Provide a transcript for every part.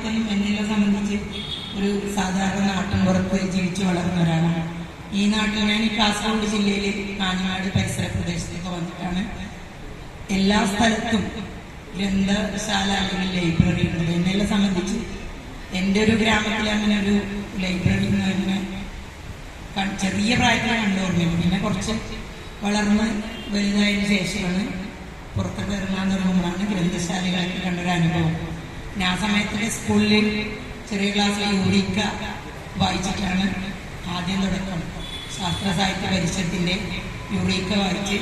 സമയത്തൊന്നും എന്നെ സംബന്ധിച്ച് ഒരു സാധാരണ നാട്ടിൻപുറത്ത് ജീവിച്ചു വളർന്ന ഒരാളാണ്. ഈ നാട്ടിൽ ഞാൻ ഈ കാസർഗോഡ് ജില്ലയിൽ കാഞ്ഞങ്ങാട് പരിസര പ്രദേശത്തൊക്കെ വന്നിട്ടാണ്. എല്ലാ സ്ഥലത്തും ഗ്രന്ഥശാല അല്ലെങ്കിൽ ലൈബ്രറി ഉണ്ട്. എന്നെ സംബന്ധിച്ച് എൻ്റെ ഒരു ഗ്രാമത്തിൽ അങ്ങനെ ഒരു ലൈബ്രറി എന്ന് പറഞ്ഞ ചെറിയ പ്രായത്തിൽ കണ്ടു ഓർമ്മയുള്ളൂ. പിന്നെ കുറച്ച് വളർന്ന് വലുതായതിനു ശേഷമാണ് പുറത്തൊക്കെ ഇറങ്ങാൻ തുടങ്ങുമ്പോഴാണ് ഗ്രന്ഥശാലകളൊക്കെ കണ്ടൊരു അനുഭവം. ഞാൻ സമയത്ത് സ്കൂളിൽ ചെറിയ ക്ലാസ്സിൽ യൂറിക്ക വായിച്ചിട്ടാണ് ആദ്യം തുടക്കം. ശാസ്ത്ര സാഹിത്യ പരിഷത്തിന്റെ യൂറിക്ക വായിച്ച്,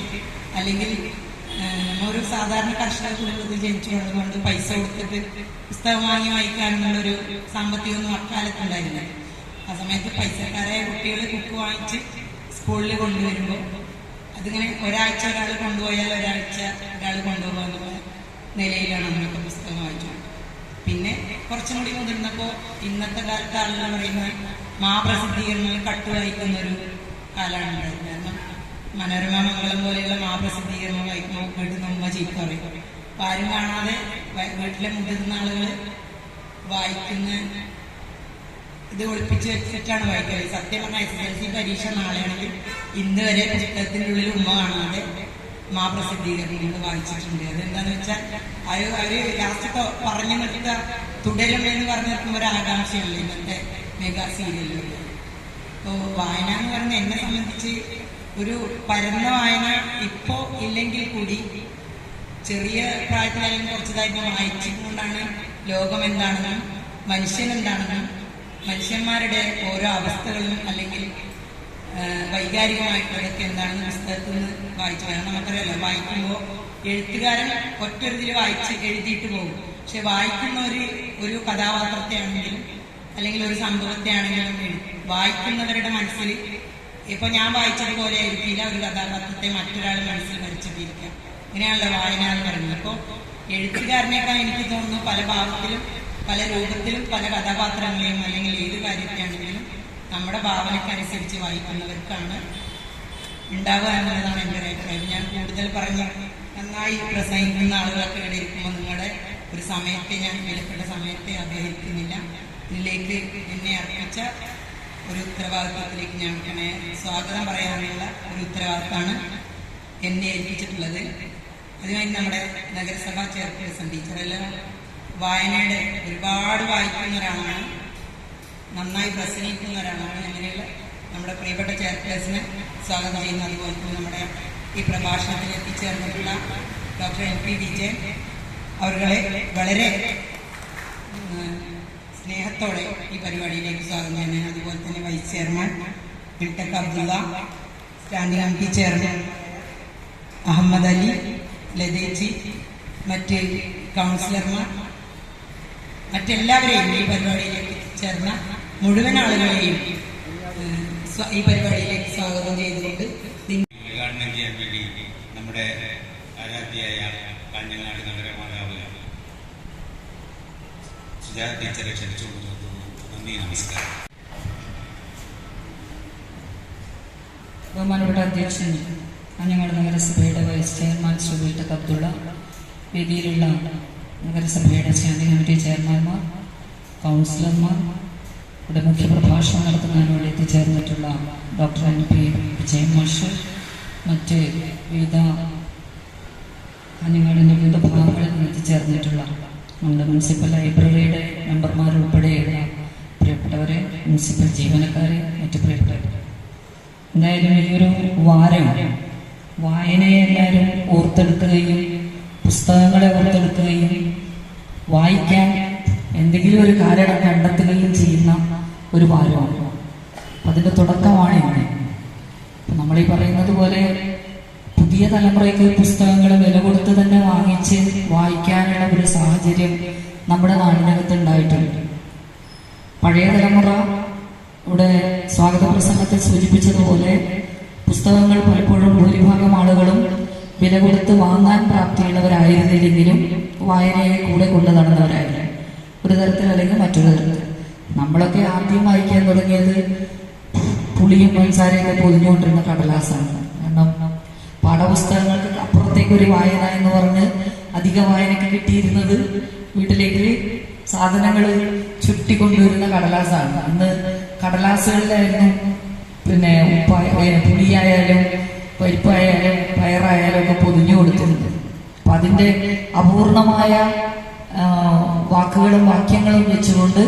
അല്ലെങ്കിൽ ഒരു സാധാരണ കർഷക കുടുംബത്തിൽ ജനിച്ചു വളർന്നുകൊണ്ട് പൈസ കൊടുത്തിട്ട് പുസ്തകം വാങ്ങി വായിക്കാനുള്ളൊരു സാമ്പത്തികമൊന്നും അക്കാലത്തുണ്ടായിരുന്നില്ല. ആ സമയത്ത് പൈസക്കാരായ കുട്ടികൾ ബുക്ക് വാങ്ങിച്ച് സ്കൂളിൽ കൊണ്ടുവരുമ്പോൾ അതിങ്ങനെ ഒരാഴ്ച ഒരാൾ കൊണ്ടുപോയാൽ ഒരാഴ്ച ഒരാൾ കൊണ്ടുപോകാനുള്ള നിലയിലാണ് നമ്മളൊക്കെ പുസ്തകം വായിച്ചത്. പിന്നെ കുറച്ചും കൂടി മുതിർന്നപ്പോൾ ഇന്നത്തെ കാലത്ത് ആളുകൾ പറയുന്ന മാപ്രസിദ്ധീകരണങ്ങൾ കട്ട് വായിക്കുന്നൊരു കാലമാണ് ഉണ്ടായത്. കാരണം മനോരമ മംഗളം പോലെയുള്ള മാപ്രസിദ്ധീകരണം വായിക്കുമ്പോൾ വീട്ടിൽ നിന്ന് ഉമ്മ ചീത്ത പറയും. അപ്പം ആരും കാണാതെ വീട്ടിലെ മുതിർന്ന ആളുകൾ വായിക്കുന്ന ഇത് ഒളിപ്പിച്ച് വെച്ചിട്ടാണ് വായിക്കുന്നത്. സത്യം പറഞ്ഞാൽ SSLC പരീക്ഷ നാളെയാണെങ്കിൽ ഇന്ന് വരെ പുസ്തകത്തിൻ്റെ ഉള്ളിൽ ഉമ്മ കാണാതെ മാപ്രസിദ്ധീകരണങ്ങൾ വായിച്ചിട്ടുണ്ട്. അതെന്താന്ന് വെച്ചാൽ അവര് ലാസ്റ്റ് പറഞ്ഞു നിർത്തുക തുടരും എന്ന് പറഞ്ഞു നിർത്തുമ്പോൾ ഒരു ആകാംക്ഷയല്ലേ ഇന്നത്തെ മെഗാ സീരിയലുകൾ. അപ്പോൾ വായന എന്ന് പറഞ്ഞാൽ എന്നെ സംബന്ധിച്ച് ഒരു പരന്ന വായന ഇപ്പോൾ ഇല്ലെങ്കിൽ കൂടി ചെറിയ പ്രായത്തിലായാലും കുറച്ചതായിട്ട് വായിച്ചുകൊണ്ടാണ് ലോകം എന്താണെന്നും മനുഷ്യൻ എന്താണെന്നും മനുഷ്യന്മാരുടെ ഓരോ അവസ്ഥകളും അല്ലെങ്കിൽ വൈകാരികമായിട്ടുള്ളതൊക്കെ എന്താണെന്ന് പുസ്തകത്തിൽ നിന്ന് വായിച്ചു. കാരണം നമുക്കറിയാലോ, വായിക്കുമ്പോൾ എഴുത്തുകാരൻ ഒറ്റൊരുതിൽ വായിച്ച് എഴുതിയിട്ട് പോകും. പക്ഷെ വായിക്കുന്ന ഒരു കഥാപാത്രത്തെ ആണെങ്കിലും അല്ലെങ്കിൽ ഒരു സംഭവത്തെ ആണെങ്കിലും വായിക്കുന്നവരുടെ മനസ്സിൽ ഇപ്പൊ ഞാൻ വായിച്ചതുപോലെ ആയിരിക്കില്ല ഒരു കഥാപാത്രത്തെ മറ്റൊരാൾ മനസ്സിൽ വരച്ചിട്ടിരിക്കാം. ഇങ്ങനെയാണല്ലോ വായന എന്ന് പറയുന്നത്. അപ്പോൾ എഴുത്തുകാരനേക്കാൾ എനിക്ക് തോന്നുന്നു പല ഭാവത്തിലും പല രൂപത്തിലും പല കഥാപാത്രങ്ങളെയും അല്ലെങ്കിൽ ഏത് കാര്യത്തെയാണെങ്കിലും നമ്മുടെ ഭാവനയ്ക്കനുസരിച്ച് വായിക്കുന്നവർക്കാണ് ഉണ്ടാവുക എന്നുള്ളതാണ് എൻ്റെ ഒരു അഭിപ്രായം. ഞാൻ കൂടുതൽ പറഞ്ഞ് നന്നായി പ്രസംഗിക്കുന്ന ആളുകളൊക്കെ ഇവിടെ ഇരിക്കുമ്പോൾ നിങ്ങളുടെ ഒരു സമയത്തെ ഞാൻ വിലപ്പെട്ട സമയത്തെ അപഹരിക്കുന്നില്ല. ഇതിലേക്ക് എന്നെ അർപ്പിച്ച ഒരു ഉത്തരവാദിത്വത്തിലേക്ക് ഞാൻ സ്വാഗതം പറയാനുള്ള ഒരു ഉത്തരവാദിത്തമാണ് എന്നെ ഏൽപ്പിച്ചിട്ടുള്ളത്. അതിനായി നമ്മുടെ നഗരസഭാ ചെയർപേഴ്സൺ ടീച്ചറെല്ലാം വായനയുടെ ഒരുപാട് വായിക്കുന്ന ഒരാളാണ്, നന്നായി പ്രസംഗിക്കുന്ന ഒരാളാണ്. അങ്ങനെയുള്ള നമ്മുടെ പ്രിയപ്പെട്ട ചെയർപേഴ്സനെ സ്വാഗതം ചെയ്യുന്നു. അതുപോലെ തന്നെ നമ്മുടെ ഈ പ്രഭാഷണത്തിൽ എത്തിച്ചേർന്നിട്ടുള്ള ഡോക്ടർ MP വിജയൻ അവരുടെ വളരെ സ്നേഹത്തോടെ ഈ പരിപാടിയിലേക്ക് സ്വാഗതം ചെയ്യുന്നു. അതുപോലെ തന്നെ വൈസ് ചെയർമാൻ ടെക് Abdulla, standing committee chairman Ahammed Ali, ലതേജി, മറ്റ് കൗൺസിലർമാർ, മറ്റെല്ലാവരെയും ഈ പരിപാടിയിലേക്ക് ചേർന്ന മുഴുവൻ ആളുകളെയും ഈ പരിപാടിയിലേക്ക് സ്വാഗതം ചെയ്തുകൊണ്ട് ഉദ്ഘാടനം ചെയ്യാൻ വേണ്ടി നമ്മുടെ ആരാധ്യയായ കാഞ്ഞങ്ങാട് നഗരമാതാവ് സുജാത ടീച്ചറെ ക്ഷണിച്ചുകൊണ്ട് നന്ദി, നമസ്കാരം. ബഹുമാനപ്പെട്ട അധ്യക്ഷൻ കാഞ്ഞങ്ങാട് നഗരസഭയുടെ വൈസ് ചെയർമാൻ ശ്രീ ടെക് അബ്ദുള്ള, വേദിയിലുള്ള നഗരസഭയുടെ സ്റ്റാൻഡിംഗ് കമ്മിറ്റി ചെയർമാൻമാർ, കൗൺസിലർമാർ, ഇവിടെ മുഖ്യപ്രഭാഷണം നടത്തുന്നതിനോട് എത്തിച്ചേർന്നിട്ടുള്ള ഡോക്ടർ MP വിജയൻ മാസ്റ്റർ, മറ്റ് വിവിധ കാഞ്ഞങ്ങാടിൻ്റെ വിവിധ ഭാഗങ്ങളിൽ നിന്ന് എത്തിച്ചേർന്നിട്ടുള്ള നമ്മുടെ മുനിസിപ്പൽ ലൈബ്രറിയുടെ മെമ്പർമാരുൾപ്പെടെയുള്ള പ്രിയപ്പെട്ടവരെ, മുനിസിപ്പൽ ജീവനക്കാരെ, മറ്റ് പ്രിയപ്പെട്ടവരെ, എന്തായാലും ഈ ഒരു വാരം വായനയെ എല്ലാവരും ഓർത്തെടുക്കുകയും പുസ്തകങ്ങളെ ഓർത്തെടുക്കുകയും വായിക്കാൻ എന്തെങ്കിലും ഒരു കാരണം കണ്ടെത്തുകയും ചെയ്യുന്ന ഒരു വാരമാണ്. അപ്പം അതിൻ്റെ തുടക്കമാണ് ഇന്ന്. അപ്പം നമ്മളീ പറയുന്നത് പോലെ പുതിയ തലമുറയ്ക്ക് പുസ്തകങ്ങൾ വില കൊടുത്ത് തന്നെ വാങ്ങിച്ച് വായിക്കാനുള്ള ഒരു സാഹചര്യം നമ്മുടെ നാടിനകത്ത് ഉണ്ടായിട്ടുണ്ട്. പഴയ തലമുറ ഇവിടെ സ്വാഗത പ്രസംഗത്തിൽ സൂചിപ്പിച്ചതുപോലെ പുസ്തകങ്ങൾ പലപ്പോഴും ഭൂരിഭാഗം ആളുകളും വില കൊടുത്ത് വാങ്ങാൻ പ്രാപ്തിയുള്ളവരായിരുന്നില്ലെങ്കിലും വായനയെ കൂടെ കൊണ്ടു നടന്നവരായിരുന്നു, ഒരു തരത്തിൽ അല്ലെങ്കിൽ മറ്റൊരു തരത്തിൽ. നമ്മളൊക്കെ ആദ്യം വായിക്കാൻ തുടങ്ങിയത് പുളിയും പഞ്ചസാരയൊക്കെ പൊതിഞ്ഞുകൊണ്ടിരുന്ന കടലാസാണ്. കാരണം പാഠപുസ്തകങ്ങൾക്ക് അപ്പുറത്തേക്ക് ഒരു വായന എന്ന് പറഞ്ഞ് അധിക വായനയ്ക്ക് കിട്ടിയിരുന്നത് വീട്ടിലേക്ക് സാധനങ്ങൾ ചുറ്റിക്കൊണ്ടുവരുന്ന കടലാസാണ്. അന്ന് കടലാസുകളിലായിരുന്നു പിന്നെ പുളിയായാലും പരിപ്പായാലും പയറായാലും ഒക്കെ പൊതിഞ്ഞു കൊടുത്തിരുന്നത്. അപ്പൊ അതിന്റെ അപൂർണമായ വാക്കുകളും വാക്യങ്ങളും വെച്ചുകൊണ്ട്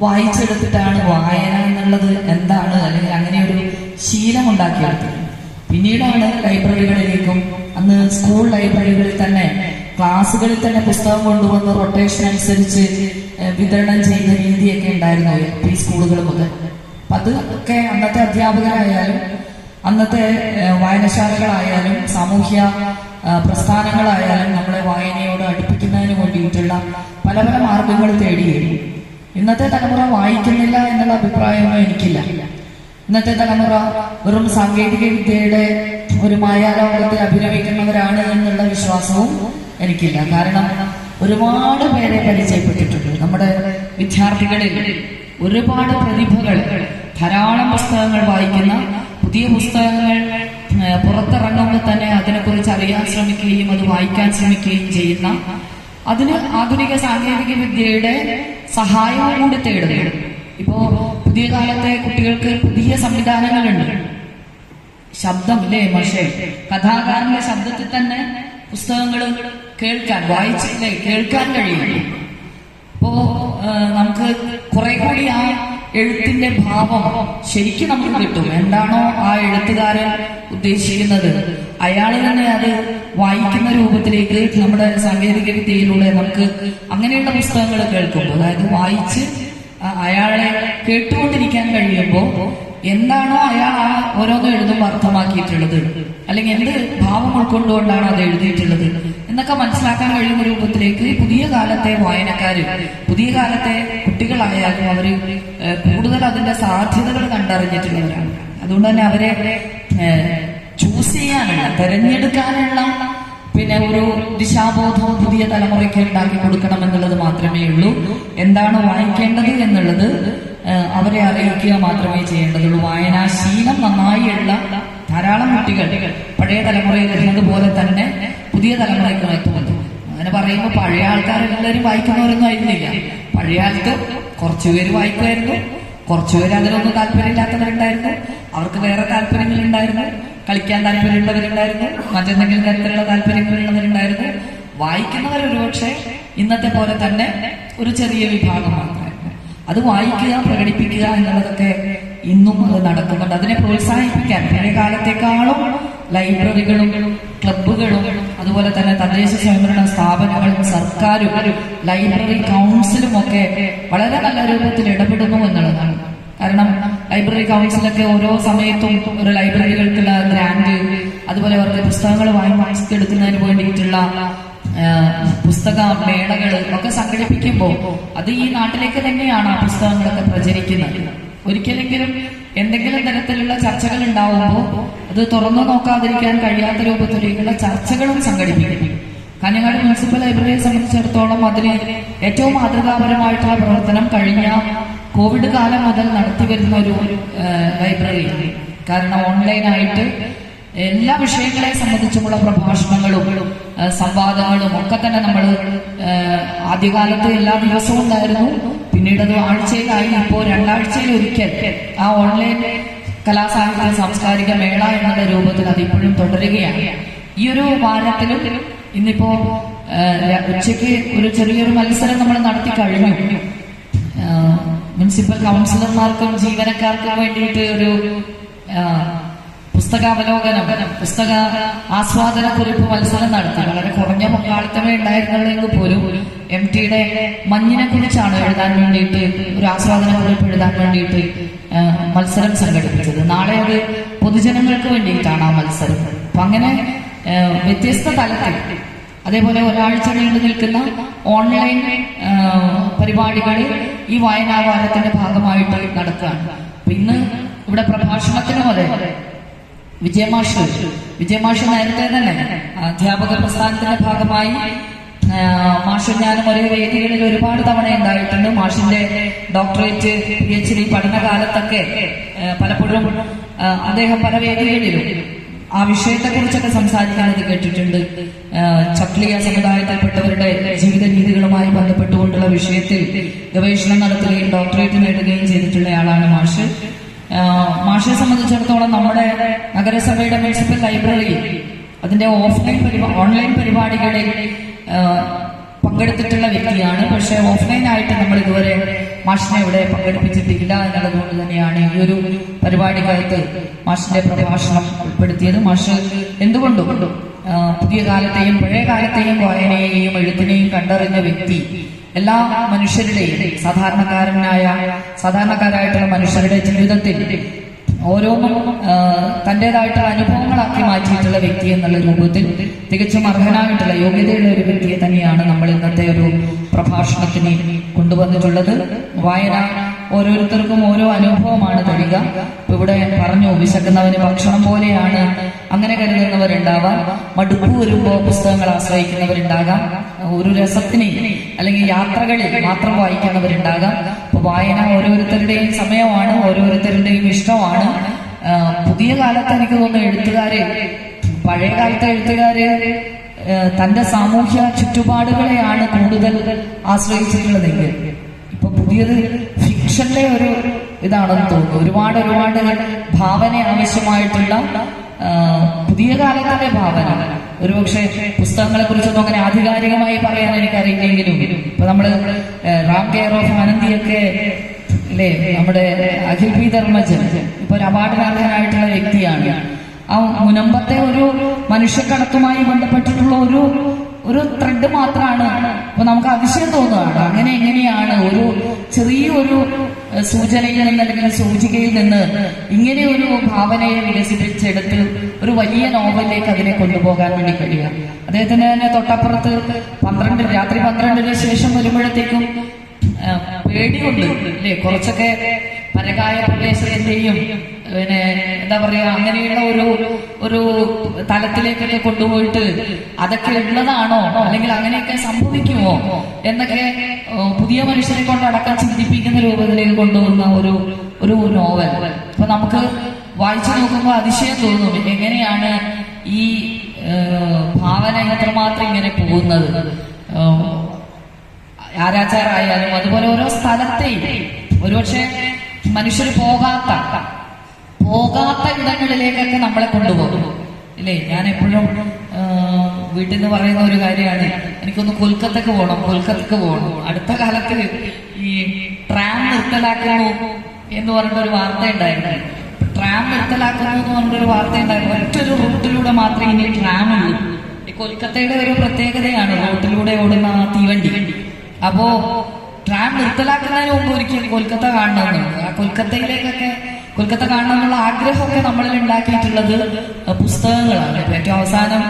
വായിച്ചെടുത്തിട്ടാണ് വായന എന്നുള്ളത് എന്താണ്, അല്ലെങ്കിൽ അങ്ങനെ ഒരു ശീലം ഉണ്ടാക്കിയെടുത്തത്. പിന്നീടാണ് ലൈബ്രറികളിലേക്കും, അന്ന് സ്കൂൾ ലൈബ്രറികളിൽ തന്നെ ക്ലാസ്സുകളിൽ തന്നെ പുസ്തകം കൊണ്ടുവന്ന് റൊട്ടേഷൻ അനുസരിച്ച് വിതരണം ചെയ്യുന്ന രീതിയൊക്കെ ഉണ്ടായിരുന്നു LP സ്കൂളുകൾ മുതൽ. അപ്പൊ അതൊക്കെ അന്നത്തെ അധ്യാപകരായാലും അന്നത്തെ വായനശാലകളായാലും സാമൂഹ്യ പ്രസ്ഥാനങ്ങളായാലും നമ്മളെ വായനയോട് അടുപ്പിക്കുന്നതിന് വേണ്ടിയിട്ടുള്ള പല പല മാർഗങ്ങൾ തേടിയിരുന്നു. ഇന്നത്തെ തലമുറ വായിക്കുന്നില്ല എന്നുള്ള അഭിപ്രായമൊന്നും എനിക്കില്ല. ഇന്നത്തെ തലമുറ വെറും സാങ്കേതിക വിദ്യയുടെ ഒരു മായാലോകത്തെ അഭിനമിക്കുന്നവരാണ് എന്നുള്ള വിശ്വാസവും എനിക്കില്ല. കാരണം ഒരുപാട് പേരെ പരിചയപ്പെട്ടിട്ടുണ്ട്. നമ്മുടെ വിദ്യാർത്ഥികളിൽ ഒരുപാട് പ്രതിഭകൾ, ധാരാളം പുസ്തകങ്ങൾ വായിക്കുന്ന, പുതിയ പുസ്തകങ്ങൾ പുറത്തിറങ്ങുമ്പോൾ തന്നെ അതിനെക്കുറിച്ച് അറിയാൻ ശ്രമിക്കുകയും അത് വായിക്കാൻ ശ്രമിക്കുകയും ചെയ്യുന്ന, അതിന് ആധുനിക സാങ്കേതിക വിദ്യയുടെ സഹായവും കൂടി തേടുന്നു. ഇപ്പോ പുതിയ കാലത്തെ കുട്ടികൾക്ക് പുതിയ സംവിധാനങ്ങളുണ്ട്. ശബ്ദം ഇല്ലേ പക്ഷേ കഥാകാരന്റെ ശബ്ദത്തിൽ തന്നെ പുസ്തകങ്ങൾ കേൾക്കാൻ, വായിച്ചില്ലേ കേൾക്കാൻ കഴിയും. അപ്പോ നമുക്ക് കുറെ കൂടി ആ എഴുത്തിന്റെ ഭാവം ശരിക്കും നമുക്ക് കിട്ടും. എന്താണോ ആ എഴുത്തുകാരൻ ഉദ്ദേശിക്കുന്നത് അയാൾ തന്നെ അത് വായിക്കുന്ന രൂപത്തിലേക്ക് നമ്മുടെ സാങ്കേതിക വിദ്യയിലൂടെ നമുക്ക് അങ്ങനെയുള്ള പുസ്തകങ്ങൾ കേൾക്കുമ്പോൾ, അതായത് വായിച്ച് അയാളെ കേട്ടുകൊണ്ടിരിക്കാൻ കഴിയുമ്പോൾ എന്താണോ അയാൾ ആ ഓരോന്നും എഴുതുമ്പോൾ അർത്ഥമാക്കിയിട്ടുള്ളത്, അല്ലെങ്കിൽ എന്ത് ഭാവം ഉൾക്കൊണ്ടുകൊണ്ടാണ് അത് എഴുതിയിട്ടുള്ളത് എന്നൊക്കെ മനസ്സിലാക്കാൻ കഴിയുന്ന രൂപത്തിലേക്ക് പുതിയ കാലത്തെ വായനക്കാര്, പുതിയ കാലത്തെ കുട്ടികളായാലും അവര് കൂടുതൽ അതിന്റെ സാധ്യതകൾ കണ്ടറിഞ്ഞിട്ടുള്ളവരാണ്. അതുകൊണ്ട് തന്നെ അവരെ ചൂസ് ചെയ്യാനുള്ള, തെരഞ്ഞെടുക്കാനുള്ള പിന്നെ ഒരു ദിശാബോധം പുതിയ തലമുറയ്ക്ക് ഉണ്ടാക്കി കൊടുക്കണം എന്നുള്ളത് മാത്രമേ ഉള്ളൂ. എന്താണ് വായിക്കേണ്ടത് എന്നുള്ളത് അവരെ അറിയിക്കുക മാത്രമേ ചെയ്യേണ്ടതുള്ളൂ. വായനാശീലം നന്നായുള്ള ധാരാളം കുട്ടികൾ പഴയ തലമുറയിൽ എന്നതുപോലെ തന്നെ പുതിയ തലമുറയ്ക്ക് എത്തുന്നത്. അങ്ങനെ പറയുമ്പോൾ പഴയ ആൾക്കാരെല്ലാവരും വായിക്കുന്നവരൊന്നും ആയിരുന്നില്ല. പഴയ കാലത്ത് കുറച്ചുപേര് വായിക്കുമായിരുന്നു, കുറച്ചുപേര് അതിലൊന്നും താല്പര്യമില്ലാത്തവരുണ്ടായിരുന്നു, അവർക്ക് വേറെ താല്പര്യങ്ങളുണ്ടായിരുന്നു, കളിക്കാൻ താല്പര്യമുള്ളവരുണ്ടായിരുന്നു, മറ്റെന്തെങ്കിലും തരത്തിലുള്ള താല്പര്യങ്ങളുള്ളവരുണ്ടായിരുന്നു. വായിക്കുന്നവർ ഒരുപക്ഷെ ഇന്നത്തെ പോലെ തന്നെ ഒരു ചെറിയ വിഭാഗം മാത്രമായിരുന്നു. അത് വായിക്കുക, പ്രകടിപ്പിക്കുക എന്നുള്ളതൊക്കെ ഇന്നും അത് നടക്കുന്നുണ്ട്. അതിനെ പ്രോത്സാഹിപ്പിക്കാൻ പഴയ കാലത്തെക്കാളും ലൈബ്രറികളും ക്ലബ്ബുകളും അതുപോലെ തന്നെ തദ്ദേശ സ്വയംഭരണ സ്ഥാപനങ്ങളും സർക്കാരും ലൈബ്രറി കൗൺസിലും ഒക്കെ വളരെ നല്ല രൂപത്തിൽ ഇടപെടുന്നു എന്നുള്ളതാണ്. കാരണം ലൈബ്രറി കൗൺസിലൊക്കെ ഓരോ സമയത്തും ഒരു ലൈബ്രറികൾക്കുള്ള ഗ്രാന്റ്, അതുപോലെ അവർക്ക് പുസ്തകങ്ങൾ വാങ്ങിച്ചെടുക്കുന്നതിന് വേണ്ടിയിട്ടുള്ള പുസ്തക മേളകൾ ഒക്കെ സംഘടിപ്പിക്കുമ്പോൾ അത് ഈ നാട്ടിലേക്ക് തന്നെയാണ് ആ പുസ്തകങ്ങളൊക്കെ പ്രചരിക്കുന്നത്. ഒരിക്കലെങ്കിലും എന്തെങ്കിലും തരത്തിലുള്ള ചർച്ചകൾ ഉണ്ടാവുമ്പോൾ അത് തുറന്നു നോക്കാതിരിക്കാൻ കഴിയാത്ത രൂപത്തിലേക്കുള്ള ചർച്ചകളും സംഘടിപ്പിക്കും. കാഞ്ഞങ്ങാട് മുനിസിപ്പൽ ലൈബ്രറിയെ സംബന്ധിച്ചിടത്തോളം അതിന് ഏറ്റവും മാതൃകാപരമായിട്ടുള്ള പ്രവർത്തനം കഴിഞ്ഞ കോവിഡ് കാലം മുതൽ നടത്തിവരുന്ന ഒരു ലൈബ്രറിയാണ്. കാരണം ഓൺലൈനായിട്ട് എല്ലാ വിഷയങ്ങളെ സംബന്ധിച്ചുമുള്ള പ്രഭാഷണങ്ങളും സംവാദങ്ങളും ഒക്കെ തന്നെ നമ്മൾ ആദ്യകാലത്ത് എല്ലാ ദിവസവും ഉണ്ടായിരുന്നു. പിന്നീട് അത് ആഴ്ചയിലായി. ഇപ്പോൾ 2 ആഴ്ചയിൽ ഒരിക്കൽ ആ ഓൺലൈൻ കലാസാഹിത്യ സാംസ്കാരിക മേള എന്നുള്ള രൂപത്തിൽ അത് ഇപ്പോഴും തുടരുകയാണ്. ഈ ഒരു വാരത്തിലും ഇന്നിപ്പോ ഉച്ചയ്ക്ക് ഒരു ചെറിയൊരു മത്സരം നമ്മൾ നടത്തി കഴിഞ്ഞു. മുനിസിപ്പൽ കൗൺസിലർമാർക്കും ജീവനക്കാർക്കും വേണ്ടിയിട്ട് ഒരു പുസ്തകാവലോകനം, പുസ്തക ആസ്വാദന കുറിപ്പ് മത്സരം നടത്തി. വളരെ കുറഞ്ഞ പങ്കാളിത്തമേ ഉണ്ടായിരുന്നുള്ളെങ്കിൽ പോലും MTയുടെ മഞ്ഞിനെ കുറിച്ചാണ് എഴുതാൻ വേണ്ടിയിട്ട്, ഒരു ആസ്വാദന കുറിപ്പ് എഴുതാൻ വേണ്ടിയിട്ട് മത്സരം സംഘടിപ്പിച്ചത്. നാളെ അത് പൊതുജനങ്ങൾക്ക് വേണ്ടിയിട്ടാണ് ആ മത്സരം. അപ്പൊ അങ്ങനെ വ്യത്യസ്ത തലത്തിൽ, അതേപോലെ ഒരാഴ്ച നീണ്ടു നിൽക്കുന്ന ഓൺലൈൻ പരിപാടികൾ ഈ വായനാവാരത്തിന്റെ ഭാഗമായിട്ട് നടക്കുകയാണ്. അപ്പൊ ഇന്ന് ഇവിടെ പ്രഭാഷണത്തിനും അതെ വിജയമാഷ് നേരത്തെ തന്നെ അധ്യാപക പ്രസ്ഥാനത്തിന്റെ ഭാഗമായി മാഷും ഞാനും ഒരേ വേദികളിൽ ഒരുപാട് തവണ ഉണ്ടായിട്ടുണ്ട്. മാഷിന്റെ ഡോക്ടറേറ്റ് PhD പഠനകാലത്തൊക്കെ പലപ്പോഴും അദ്ദേഹം പല വേദികളിലും ആ വിഷയത്തെക്കുറിച്ചൊക്കെ സംസാരിക്കുന്നത് കേട്ടിട്ടുണ്ട്. ചക്ലിയ സമുദായത്തിൽപ്പെട്ടവരുടെ ജീവിത രീതികളുമായി ബന്ധപ്പെട്ടുകൊണ്ടുള്ള വിഷയത്തിൽ ഗവേഷണം നടത്തുകയും ഡോക്ടറേറ്റ് നേടുകയും ചെയ്തിട്ടുള്ള ആളാണ് മാഷ്. മാഷെ സംബന്ധിച്ചിടത്തോളം നമ്മുടെ നഗരസഭയുടെ മുനിസിപ്പൽ ലൈബ്രറി അതിന്റെ ഓൺലൈൻ പരിപാടികളിൽ പങ്കെടുത്തിട്ടുള്ള വ്യക്തിയാണ്. പക്ഷെ ഓഫ്ലൈനായിട്ട് നമ്മൾ ഇതുവരെ മാഷിനെ ഇവിടെ പങ്കെടുപ്പിച്ചിട്ടില്ല എന്നുള്ളതുകൊണ്ട് തന്നെയാണ് ഈ ഒരു പരിപാടിക്കകത്ത് മാഷിന്റെ പ്രഭാഷണം ഉൾപ്പെടുത്തിയത്. മാഷ് എന്തുകൊണ്ടും പുതിയ കാലത്തെയും പഴയ കാലത്തെയും വായനയെയും എഴുത്തിനെയും കണ്ടറിഞ്ഞ വ്യക്തി എല്ലാ മനുഷ്യരുടെയും സാധാരണക്കാരായിട്ടുള്ള മനുഷ്യരുടെ ജീവിതത്തിൽ ഓരോന്നും തന്റേതായിട്ടുള്ള അനുഭവങ്ങളാക്കി മാറ്റിയിട്ടുള്ള വ്യക്തി എന്നുള്ള രൂപത്തിൽ തികച്ചും അർഹനായിട്ടുള്ള യോഗ്യതയുള്ള ഒരു വ്യക്തിയെ തന്നെയാണ് നമ്മൾ ഇന്നത്തെ ഒരു പ്രഭാഷണത്തിന് കൊണ്ടുവന്നിട്ടുള്ളത്. വായന ഓരോരുത്തർക്കും ഓരോ അനുഭവമാണ് തരിക. ഇവിടെ പറഞ്ഞു, വിശക്കുന്നവന് ഭക്ഷണം പോലെയാണ്, അങ്ങനെ കരുതുന്നവരുണ്ടാവാം. മടുപ്പ് വരുമ്പോൾ പുസ്തകങ്ങൾ ആശ്രയിക്കുന്നവരുണ്ടാകാം. ഒരു രസത്തിന് അല്ലെങ്കിൽ യാത്രകളിൽ മാത്രം വായിക്കുന്നവരുണ്ടാകാം. അപ്പൊ വായന ഓരോരുത്തരുടെയും സമയമാണ്, ഓരോരുത്തരുടെയും ഇഷ്ടമാണ്. പുതിയ കാലത്ത് എനിക്ക് തോന്നുന്നു പഴയ കാലത്തെ എഴുത്തുകാര് തന്റെ സാമൂഹ്യ ചുറ്റുപാടുകളെയാണ് കൂടുതൽ ആശ്രയിച്ചിട്ടുള്ളതെങ്കിൽ ഇപ്പൊ പുതിയത് ഫിക്ഷന്റെ ഒരു ഇതാണെന്ന് തോന്നുന്നു. ഒരുപാട് ഭാവന ആവശ്യമായിട്ടുള്ള പുതിയ കാലത്തിന്റെ ഭാവന. ഒരുപക്ഷെ പുസ്തകങ്ങളെ കുറിച്ചൊന്നും അങ്ങനെ ആധികാരികമായി പറയാൻ എനിക്കറിയില്ലെങ്കിലും ഇപ്പൊ നമ്മള് റാം കെയർ ഓഫ് ആനന്ദിയൊക്കെ അല്ലേ, നമ്മുടെ അഖിൽ പി ധർമ്മജൻ ഇപ്പൊ ഒരു അവാർഡിനർഹനായിട്ടുള്ള വ്യക്തിയാണ്. ആ മുനമ്പത്തെ ഒരു മനുഷ്യക്കടത്തുമായി ബന്ധപ്പെട്ടിട്ടുള്ള ഒരു ത്രെഡ് മാത്രമാണ്. അപ്പൊ നമുക്ക് അതിശയം തോന്നുകയാണ്, എങ്ങനെയാണ് ഒരു ചെറിയൊരു സൂചനയിൽ നിന്ന് അല്ലെങ്കിൽ സൂചികയിൽ നിന്ന് ഇങ്ങനെ ഒരു ഭാവനയെ വികസിപ്പിച്ചെടുത്ത് ഒരു വലിയ നോവലിലേക്ക് അതിനെ കൊണ്ടുപോകാൻ വേണ്ടി കഴിയുക. അദ്ദേഹത്തിന് തന്നെ തൊട്ടപ്പുറത്ത് രാത്രി 12-ന് ശേഷം വരുമ്പോഴത്തേക്കും പേടിയുണ്ട് അല്ലേ, കുറച്ചൊക്കെ പരകായ പ്രദേശത്തിന്റെയും പിന്നെ എന്താ പറയാ അങ്ങനെയുള്ള ഒരു തലത്തിലേക്കൊക്കെ കൊണ്ടുപോയിട്ട് അതൊക്കെ ഉള്ളതാണോ അല്ലെങ്കിൽ അങ്ങനെയൊക്കെ സംഭവിക്കുമോ എന്നൊക്കെ പുതിയ മനുഷ്യരെ കൊണ്ടടക്കം ചിന്തിപ്പിക്കുന്ന രൂപത്തിലേക്ക് കൊണ്ടുപോകുന്ന ഒരു നോവൽ. അപ്പൊ നമുക്ക് വായിച്ചു നോക്കുമ്പോൾ അതിശയം തോന്നും, എങ്ങനെയാണ് ഈ ഭാവന ഇത്രമാത്രം ഇങ്ങനെ പോകുന്നത്. ആരാച്ചാറായാലും അതുപോലെ ഓരോ സ്ഥലത്തെയും ഒരുപക്ഷെ മനുഷ്യർ പോകാത്ത ഇടങ്ങളിലേക്കൊക്കെ നമ്മളെ കൊണ്ടുപോകും ഇല്ലേ. ഞാൻ എപ്പോഴും വീട്ടിൽ നിന്ന് പറയുന്ന ഒരു കാര്യമാണ്, എനിക്കൊന്ന് കൊൽക്കത്തക്ക് പോകണം. അടുത്ത കാലത്ത് ഈ ട്രാം നിർത്തലാക്കുന്നു എന്ന് പറഞ്ഞൊരു വാർത്ത ഉണ്ടായിരുന്നു. ട്രാം നിർത്തലാക്കുന്നു എന്ന് പറഞ്ഞൊരു വാർത്ത ഉണ്ടായിരുന്നു. ഒറ്റൊരു റൂട്ടിലൂടെ മാത്രമേ ഇനി ട്രാം ഉള്ളൂ. ഈ കൊൽക്കത്തയുടെ ഒരു പ്രത്യേകതയാണ് റോട്ടിലൂടെ ഓടുന്ന തീവണ്ടി. അപ്പോ ട്രാം നിർത്തലാക്കുന്നതിന് മുമ്പ് ഒരിക്കലും കൊൽക്കത്ത കാണണമെന്നുണ്ട്. ആ കൊൽക്കത്ത കാണണമെന്നുള്ള ആഗ്രഹമൊക്കെ നമ്മളിൽ ഉണ്ടാക്കിയിട്ടുള്ളത് പുസ്തകങ്ങളാണ്. ഏറ്റവും അവസാനം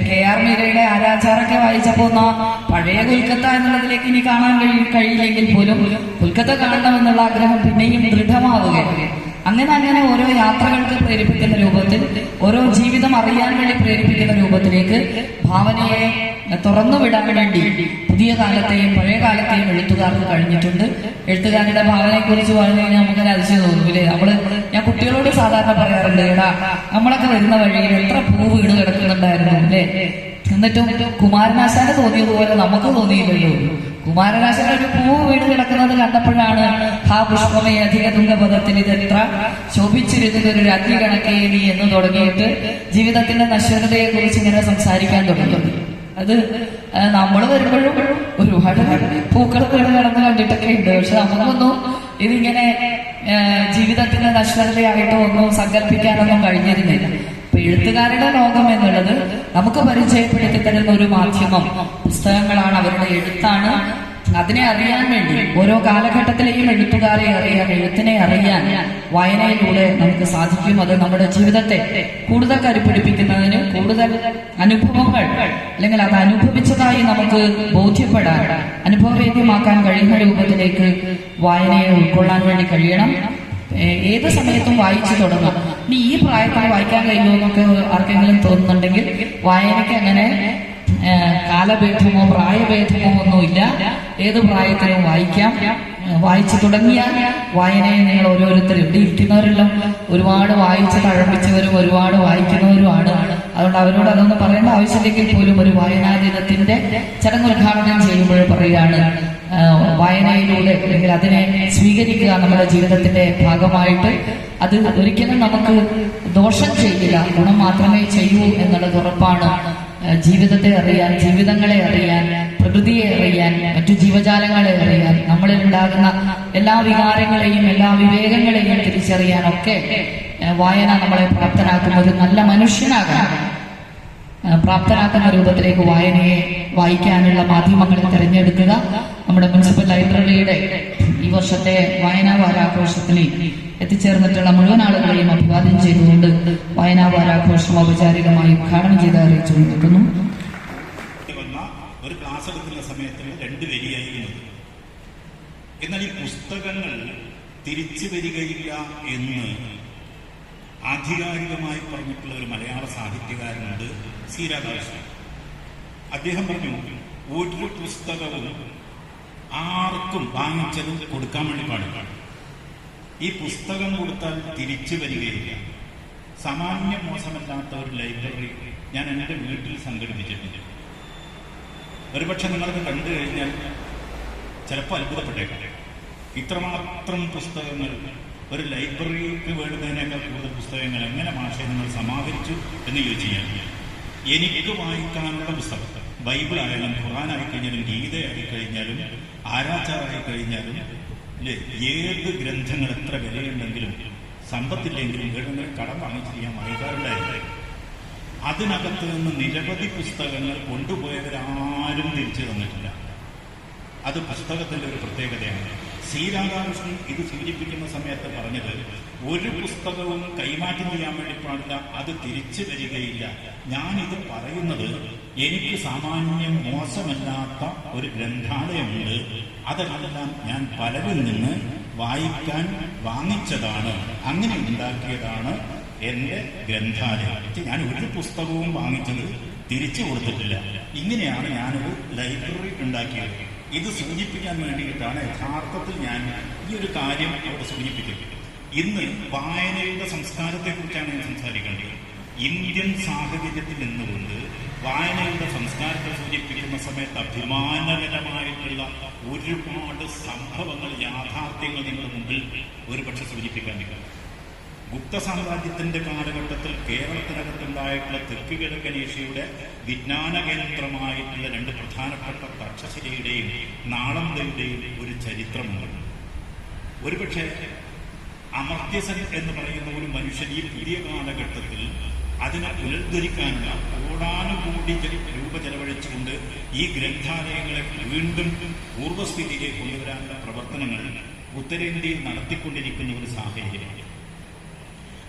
KR മീരയുടെ ആരാച്ചാറൊക്കെ വായിച്ചപ്പോ പഴയ കൊൽക്കത്ത എന്നുള്ളതിലേക്ക് ഇനി കാണാൻ കഴിയില്ലെങ്കിൽ പോലും കൊൽക്കത്ത കാണണമെന്നുള്ള ആഗ്രഹം പിന്നെയും ദൃഢമാവുകയാണ്. അങ്ങനെ ഓരോ യാത്രകൾക്ക് പ്രേരിപ്പിക്കുന്ന രൂപത്തിൽ, ഓരോ ജീവിതം അറിയാൻ വേണ്ടി പ്രേരിപ്പിക്കുന്ന രൂപത്തിലേക്ക് ഭാവനയെ തുറന്നുവിടാൻ വേണ്ടി പുതിയ കാലത്തെയും പഴയ കാലത്തെയും എഴുത്തുകാർക്ക് കഴിഞ്ഞിട്ടുണ്ട്. എഴുത്തുകാരുടെ ഭാവനയെക്കുറിച്ച് പറഞ്ഞു കഴിഞ്ഞാൽ നമുക്കത് അതിശയം തോന്നുന്നില്ലേ. ഞാൻ കുട്ടികളോട് സാധാരണ പറയാറുണ്ട്, നമ്മളൊക്കെ വരുന്ന വഴിയിൽ എത്ര പൂ വീണ് കിടക്കുന്നുണ്ടായിരുന്നു അല്ലേ. എന്നിട്ടും കുമാരനാശാന് തോന്നിയതുപോലെ നമുക്ക് തോന്നിയില്ലല്ലോ. കുമാരനാശാൻ ഒരു പൂ വീണ് കിടക്കുന്നത് കണ്ടപ്പോഴാണ് ഹാ പുഷ്പമേ അധിക തുങ്കപദത്തിൽ ഇതെത്ര ശോഭിച്ചിരുന്നൊരു രാത്രി കണക്കേ നീ എന്ന് തുടങ്ങിയിട്ട് ജീവിതത്തിന്റെ നശ്വരതയെ കുറിച്ച് ഇങ്ങനെ സംസാരിക്കാൻ തുടങ്ങി. അത് നമ്മൾ വരുമ്പോഴും ഒരുപാട് പൂക്കൾ വീണ് കിടന്ന് കണ്ടിട്ടൊക്കെ ഉണ്ട്. പക്ഷെ നമുക്കൊന്നും ഇതിങ്ങനെ ജീവിതത്തിന്റെ നശ്വരതയായിട്ടോ ഒന്നും സങ്കല്പിക്കാനൊന്നും കഴിഞ്ഞിരുന്നില്ല. അപ്പൊ എഴുത്തുകാരുടെ ലോകം എന്നുള്ളത് നമുക്ക് പരിചയപ്പെടുത്തി തരുന്ന ഒരു മാധ്യമം പുസ്തകങ്ങളാണ്, അവരുടെ എഴുത്താണ്. അതിനെ അറിയാൻ വേണ്ടി ഓരോ കാലഘട്ടത്തിലെയും എഴുത്തുകാരെ അറിയാൻ, എഴുത്തിനെ അറിയാൻ വായനയിലൂടെ നമുക്ക് സാധിക്കും. അത് നമ്മുടെ ജീവിതത്തെ കൂടുതൽ കരുപിടിപ്പിക്കുന്നതിന്, കൂടുതൽ അനുഭവങ്ങൾ അല്ലെങ്കിൽ അത് അനുഭവിച്ചതായി നമുക്ക് ബോധ്യപ്പെടാൻ, അനുഭവവേദ്യമാക്കാൻ കഴിയുന്ന രൂപത്തിലേക്ക് വായനയെ ഉൾക്കൊള്ളാൻ വേണ്ടി കഴിയണം. ഏത് സമയത്തും വായിച്ചു തുടങ്ങാം. ഇനി ഈ പ്രായത്തിൽ വായിക്കാൻ കഴിയുമോ എന്നൊക്കെ ആർക്കെങ്കിലും തോന്നുന്നുണ്ടെങ്കിൽ വായനയ്ക്ക് അങ്ങനെ കാലഭേദമോ പ്രായഭേദമോ ഒന്നുമില്ല. ഏത് പ്രായത്തിലും വായിക്കാം. വായിച്ചു തുടങ്ങിയാൽ വായനയെ നിങ്ങൾ ഓരോരുത്തരും ഇവിടെ ഇരിക്കുന്നവരെല്ലാം ഒരുപാട് വായിച്ച് തഴപ്പിച്ചവരും ഒരുപാട് വായിക്കുന്നവരുമാണ്. അതുകൊണ്ട് അവരോട് അതൊന്നും പറയേണ്ട ആവശ്യമില്ലെങ്കിൽ പോലും ഒരു വായനാ ദിനത്തിന്റെ ചടങ്ങ് ഉദ്ഘാടനം ചെയ്യുമ്പോൾ പറയുകയാണ്, വായനയിലൂടെ അല്ലെങ്കിൽ അതിനെ സ്വീകരിക്കുക നമ്മുടെ ജീവിതത്തിന്റെ ഭാഗമായിട്ട്. അത് ഒരിക്കലും നമുക്ക് ദോഷം ചെയ്യില്ല, ഗുണം മാത്രമേ ചെയ്യൂ എന്നുള്ളത് ഉറപ്പാണ്. ജീവിതത്തെ അറിയാൻ, ജീവിതങ്ങളെ അറിയാൻ, പ്രകൃതിയെ അറിയാൻ, മറ്റു ജീവജാലങ്ങളെ അറിയാൻ, നമ്മളിൽ ഉണ്ടാകുന്ന എല്ലാ വികാരങ്ങളെയും എല്ലാ വിവേകങ്ങളെയും തിരിച്ചറിയാനൊക്കെ വായന നമ്മളെ പ്രാപ്തനാക്കുന്ന ഒരു നല്ല മനുഷ്യനാകാൻ പ്രാപ്തനാക്കുന്ന രൂപത്തിലേക്ക് വായനയെ വായിക്കാനുള്ള മാധ്യമങ്ങളെ തിരഞ്ഞെടുക്കുക. നമ്മുടെ മുനിസിപ്പൽ ലൈബ്രറിയുടെ ഈ വർഷത്തെ വായനാ വാരാഘോഷത്തിൽ എത്തിച്ചേർന്നിട്ടുള്ള മുഴുവൻ ആളുകളെയും അഭിവാദ്യം ചെയ്തുകൊണ്ട് വായനാ വാരാഘോഷം ഔപചാരികമായി ഉദ്ഘാടനം ചെയ്ത് അറിയിച്ചു നിൽക്കുന്നു. ഒരു ക്ലാസ് എടുക്കുന്ന സമയത്ത് 2 വരിയായിരുന്നു. എന്നാൽ ഈ പുസ്തകങ്ങൾ തിരിച്ചു വരികയില്ല എന്ന് ആധികാരികമായി പറഞ്ഞിട്ടുള്ള ഒരു മലയാള സാഹിത്യകാരനുണ്ട്, സി രാധാകൃഷ്ണൻ. അദ്ദേഹം പറഞ്ഞു, ഒരു പുസ്തകവും ആർക്കും വാങ്ങിച്ചതും കൊടുക്കാൻ വേണ്ടി പാടില്ല. ഈ പുസ്തകം കൊടുത്താൽ തിരിച്ചു വരികയില്ല. സാമാന്യ മോശമല്ലാത്ത ഒരു ലൈബ്രറി ഞാൻ എൻ്റെ വീട്ടിൽ സംഘടിപ്പിച്ചിട്ടുണ്ട്. ഒരുപക്ഷെ നിങ്ങളത് കണ്ടു കഴിഞ്ഞാൽ ചിലപ്പോൾ അത്ഭുതപ്പെട്ടേക്കാം. ഇത്രമാത്രം പുസ്തകങ്ങൾ ഒരു ലൈബ്രറിക്ക് വേണ്ടുന്നതിനേക്കാൾ കൂടുതൽ പുസ്തകങ്ങൾ എങ്ങനെ മാഷെ നിങ്ങൾ സമാഹരിച്ചു എന്ന് ചോദിച്ചാൽ, എനിക്ക് വായിക്കാനുള്ള പുസ്തകം ബൈബിളായാലും ഖുർആനായി കഴിഞ്ഞാലും ഗീതയായി കഴിഞ്ഞാലും ആരാച്ചാറായി കഴിഞ്ഞാലും അല്ലേ, ഏത് ഗ്രന്ഥങ്ങൾ എത്ര വിലയുണ്ടെങ്കിലും സമ്പത്തില്ലെങ്കിലും വീടുകളിൽ കടം വാങ്ങിച്ചിട്ട് ഞാൻ വായിക്കാറുണ്ടായിരുന്നു. അതിനകത്ത് നിന്ന് നിരവധി പുസ്തകങ്ങൾ കൊണ്ടുപോയവരാരും തിരിച്ചു തന്നിട്ടില്ല. അത് പുസ്തകത്തിന്റെ ഒരു പ്രത്യേകതയാണ്. സി രാധാകൃഷ്ണൻ ഇത് സൂചിപ്പിക്കുന്ന സമയത്ത് പറഞ്ഞത്, ഒരു പുസ്തകവും കൈമാറ്റം ചെയ്യാൻ വേണ്ടി പാടില്ല, അത് തിരിച്ചു വരികയില്ല. ഞാനിത് പറയുന്നത് എനിക്ക് സാമാന്യം മോശമല്ലാത്ത ഒരു ഗ്രന്ഥാലയമുണ്ട്, അതെല്ലാം ഞാൻ പലരിൽ നിന്ന് വായിക്കാൻ വാങ്ങിച്ചതാണ്, അങ്ങനെ ഉണ്ടാക്കിയതാണ് എന്റെ ഗ്രന്ഥാലയം. ഞാൻ ഒരു പുസ്തകവും വാങ്ങിച്ചത് തിരിച്ചു കൊടുത്തിട്ടില്ല. ഇങ്ങനെയാണ് ഞാനൊരു ലൈബ്രറി ഉണ്ടാക്കിയത്. ഇത് സൂചിപ്പിക്കാൻ വേണ്ടിയിട്ടാണ് യഥാർത്ഥത്തിൽ ഞാൻ ഈ ഒരു കാര്യം അവിടെ സൂചിപ്പിക്കുന്നത്. ഇന്ന് വായനയുടെ സംസ്കാരത്തെക്കുറിച്ചാണ് ഞാൻ സംസാരിക്കേണ്ടത്. ഇന്ത്യൻ സാഹചര്യത്തിൽ നിന്നുകൊണ്ട് വായനയുടെ സംസ്കാരത്തെ സൂചിപ്പിക്കുന്ന സമയത്ത് അഭിമാനകരമായിട്ടുള്ള ഒരുപാട് സംഭവങ്ങൾ, യാഥാർത്ഥ്യങ്ങൾ നിങ്ങളുടെ മുമ്പിൽ ഒരുപക്ഷെ സൂചിപ്പിക്കാൻ പറ്റും. ഗുപ്ത സാമ്രാജ്യത്തിന്റെ കാലഘട്ടത്തിൽ കേരളത്തിനകത്തുണ്ടായിട്ടുള്ള തെക്ക് കിഴക്കൻ ഏഷ്യയുടെ വിജ്ഞാന കേന്ദ്രമായിട്ടുള്ള 2 പ്രധാനപ്പെട്ട തക്ഷശിലയുടെയും നാളന്തയുടെയും ഒരു ചരിത്രമുണ്ട്. ഒരുപക്ഷെ അമർത്യസൻ എന്ന് പറയുന്ന ഒരു മനുഷ്യൻ ഈ പുതിയ കാലഘട്ടത്തിൽ അതിനെ പുനരുദ്ധരിക്കാനുള്ള കോടാനുകൂടി രൂപ ചെലവഴിച്ചുകൊണ്ട് ഈ ഗ്രന്ഥാലയങ്ങളെ വീണ്ടും പൂർവ്വസ്ഥിതിയിലേക്ക് കൊണ്ടുവരാനുള്ള പ്രവർത്തനങ്ങൾ ഉത്തരേന്ത്യയിൽ നടത്തിക്കൊണ്ടിരിക്കുന്ന ഒരു സാഹചര്യമാണ്.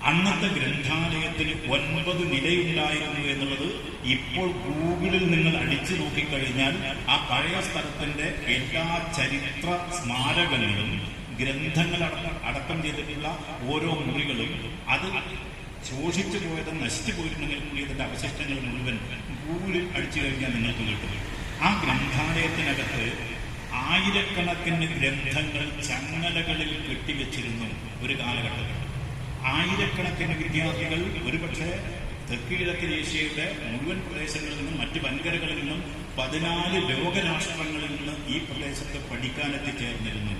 അന്നത്തെ ഗ്രന്ഥാലയത്തിന് 9 നിലയുണ്ടായിരുന്നു എന്നുള്ളത് ഇപ്പോൾ ഗൂഗിളിൽ നിങ്ങൾ അടിച്ചു നോക്കിക്കഴിഞ്ഞാൽ ആ പഴയ സ്ഥലത്തിന്റെ എല്ലാ ചരിത്ര സ്മാരകങ്ങളും ഗ്രന്ഥങ്ങൾ അടക്കം ചെയ്തിട്ടുള്ള ഓരോ മുറികളും അത് ശോഷിച്ചു പോയതും നശിച്ചു പോയിട്ടുണ്ടെങ്കിൽ കൂടി ഇതിന്റെ അവശിഷ്ടങ്ങൾ മുഴുവൻ ഗൂഗിളിൽ അടിച്ചു കഴിഞ്ഞാൽ നിങ്ങൾക്ക് കിട്ടും. ആ ഗ്രന്ഥാലയത്തിനകത്ത് ആയിരക്കണക്കിന് ഗ്രന്ഥങ്ങൾ ചങ്ങലകളിൽ കെട്ടിവെച്ചിരുന്നു ഒരു കാലഘട്ടത്തിൽ. ആയിരക്കണക്കിന് വിദ്യാർത്ഥികൾ ഒരുപക്ഷെ തെക്ക് കിഴക്കൻ ഏഷ്യയുടെ മുഴുവൻ പ്രദേശങ്ങളിൽ നിന്നും മറ്റ് വൻകരകളിൽ നിന്നും 14 ലോകരാഷ്ട്രങ്ങളിൽ നിന്ന് ഈ പ്രദേശത്ത് പഠിക്കാനെത്തിച്ചേർന്നിരുന്നു.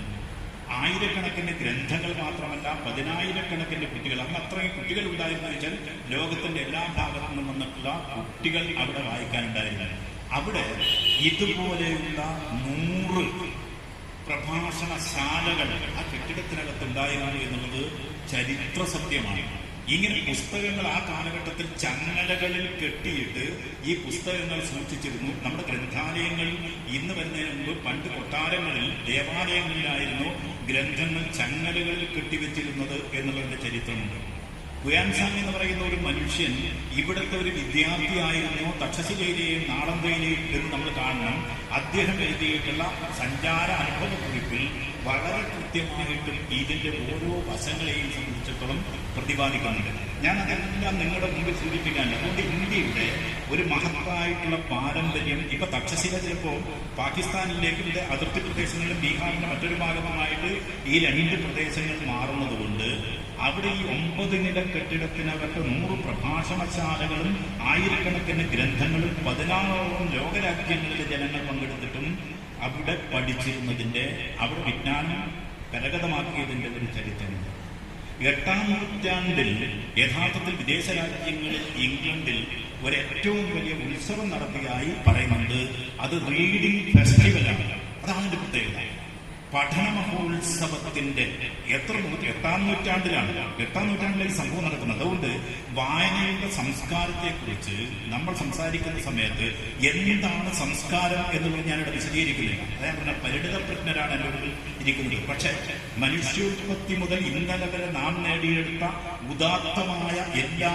ആയിരക്കണക്കിന് ഗ്രന്ഥങ്ങൾ മാത്രമല്ല, 10,000കണക്കിന് കുട്ടികൾ, അന്ന് അത്രയും കുട്ടികൾ ഉണ്ടായിരുന്നു വെച്ചാൽ ലോകത്തിന്റെ എല്ലാ ഭാഗത്തു നിന്നും വന്നിട്ടുള്ള കുട്ടികൾ അവിടെ വായിക്കാനുണ്ടായിരുന്നു. അവിടെ ഇതുപോലെയുള്ള 100 പ്രഭാഷണശാലകൾ ആ കെട്ടിടത്തിനകത്തുണ്ടായിരുന്നു എന്നുള്ളത് ചരിത്ര സത്യമാണ്. ഇങ്ങനെ പുസ്തകങ്ങൾ ആ കാലഘട്ടത്തിൽ ചങ്ങലകളിൽ കെട്ടിയിട്ട് ഈ പുസ്തകങ്ങൾ സൂക്ഷിച്ചിരുന്നു. നമ്മുടെ ഗ്രന്ഥാലയങ്ങളിൽ ഇന്ന് വരുന്നതിന് മുമ്പ് പണ്ട് കൊട്ടാരങ്ങളിൽ, ദേവാലയങ്ങളിലായിരുന്നു ഗ്രന്ഥങ്ങൾ ചങ്ങലകളിൽ കെട്ടിവെച്ചിരുന്നത് എന്നുള്ളതിന്റെ ചരിത്രമുണ്ട്. കുയാൻസാങ് എന്ന് പറയുന്ന ഒരു മനുഷ്യൻ ഇവിടുത്തെ ഒരു വിദ്യാർത്ഥിയായിരുന്നു. തക്ഷശിലയിലെയും നാളന്തയിലെയും എന്ന് നമ്മൾ കാണണം. അദ്ദേഹം എഴുതിയിട്ടുള്ള സഞ്ചാര അനുഭവക്കുറിപ്പിൽ വളരെ കൃത്യമായിട്ടും ഇതിന്റെ ഓരോ വശങ്ങളെയും സംബന്ധിച്ചിടത്തോളം പ്രതിപാദിക്കുന്നുണ്ട്. ഞാൻ അതെല്ലാം നിങ്ങളുടെ മുമ്പിൽ സൂചിപ്പിക്കാൻ, അതുകൊണ്ട് ഇന്ത്യയുടെ ഒരു മഹത്തായിട്ടുള്ള പാരമ്പര്യം ഇപ്പൊ തക്ഷശില ചിലപ്പോൾ പാകിസ്ഥാനിലേക്കും അതിർത്തി പ്രദേശങ്ങളിലും ബീഹാറിന്റെ മറ്റൊരു ഭാഗമായിട്ട് ഈ 2 പ്രദേശങ്ങൾ മാറുന്നതുകൊണ്ട് അവിടെ ഈ 9 നില കെട്ടിടത്തിനകത്ത് 100 പ്രഭാഷണശാലകളും ആയിരക്കണക്കിന് ഗ്രന്ഥങ്ങളും 16 ലോകരാജ്യങ്ങളിലെ ജനങ്ങൾ പങ്കെടുത്തിട്ടും അവിടെ പഠിച്ചിരുന്നതിന്റെ, അവിടെ വിജ്ഞാനം കരഗതമാക്കിയതിന്റെ ഒരു ചരിത്രമുണ്ട്. 8ാം നൂറ്റാണ്ടിൽ യഥാർത്ഥത്തിൽ വിദേശ രാജ്യങ്ങളിൽ ഇംഗ്ലണ്ടിൽ ഒരേറ്റവും വലിയ ഉത്സവം നടത്തിയായി പറയുന്നുണ്ട്. അത് റീഡിംഗ് ഫെസ്റ്റിവലാണ്. അതാണ് അതിന്റെ പ്രത്യേകത. പഠന മഹോത്സവത്തിന്റെ 8ാം നൂറ്റാണ്ടിലാണ് ഈ സംഭവം നടക്കുന്നത്. അതുകൊണ്ട് വായനയുടെ സംസ്കാരത്തെക്കുറിച്ച് നമ്മൾ സംസാരിക്കുന്ന സമയത്ത് എന്താണ് സംസ്കാരം എന്നുള്ളത് ഞാനിവിടെ വിശദീകരിക്കുന്നില്ല. അതായത് പറഞ്ഞ പരിണിതപ്രജ്ഞരാണ് എൻ്റെ ഉള്ളിൽ ഇരിക്കുന്നത്. പക്ഷെ മനുഷ്യോത്പത്തി മുതൽ ഇന്നലെ വരെ നാം നേടിയെടുത്ത ഉദാത്തമായ എല്ലാ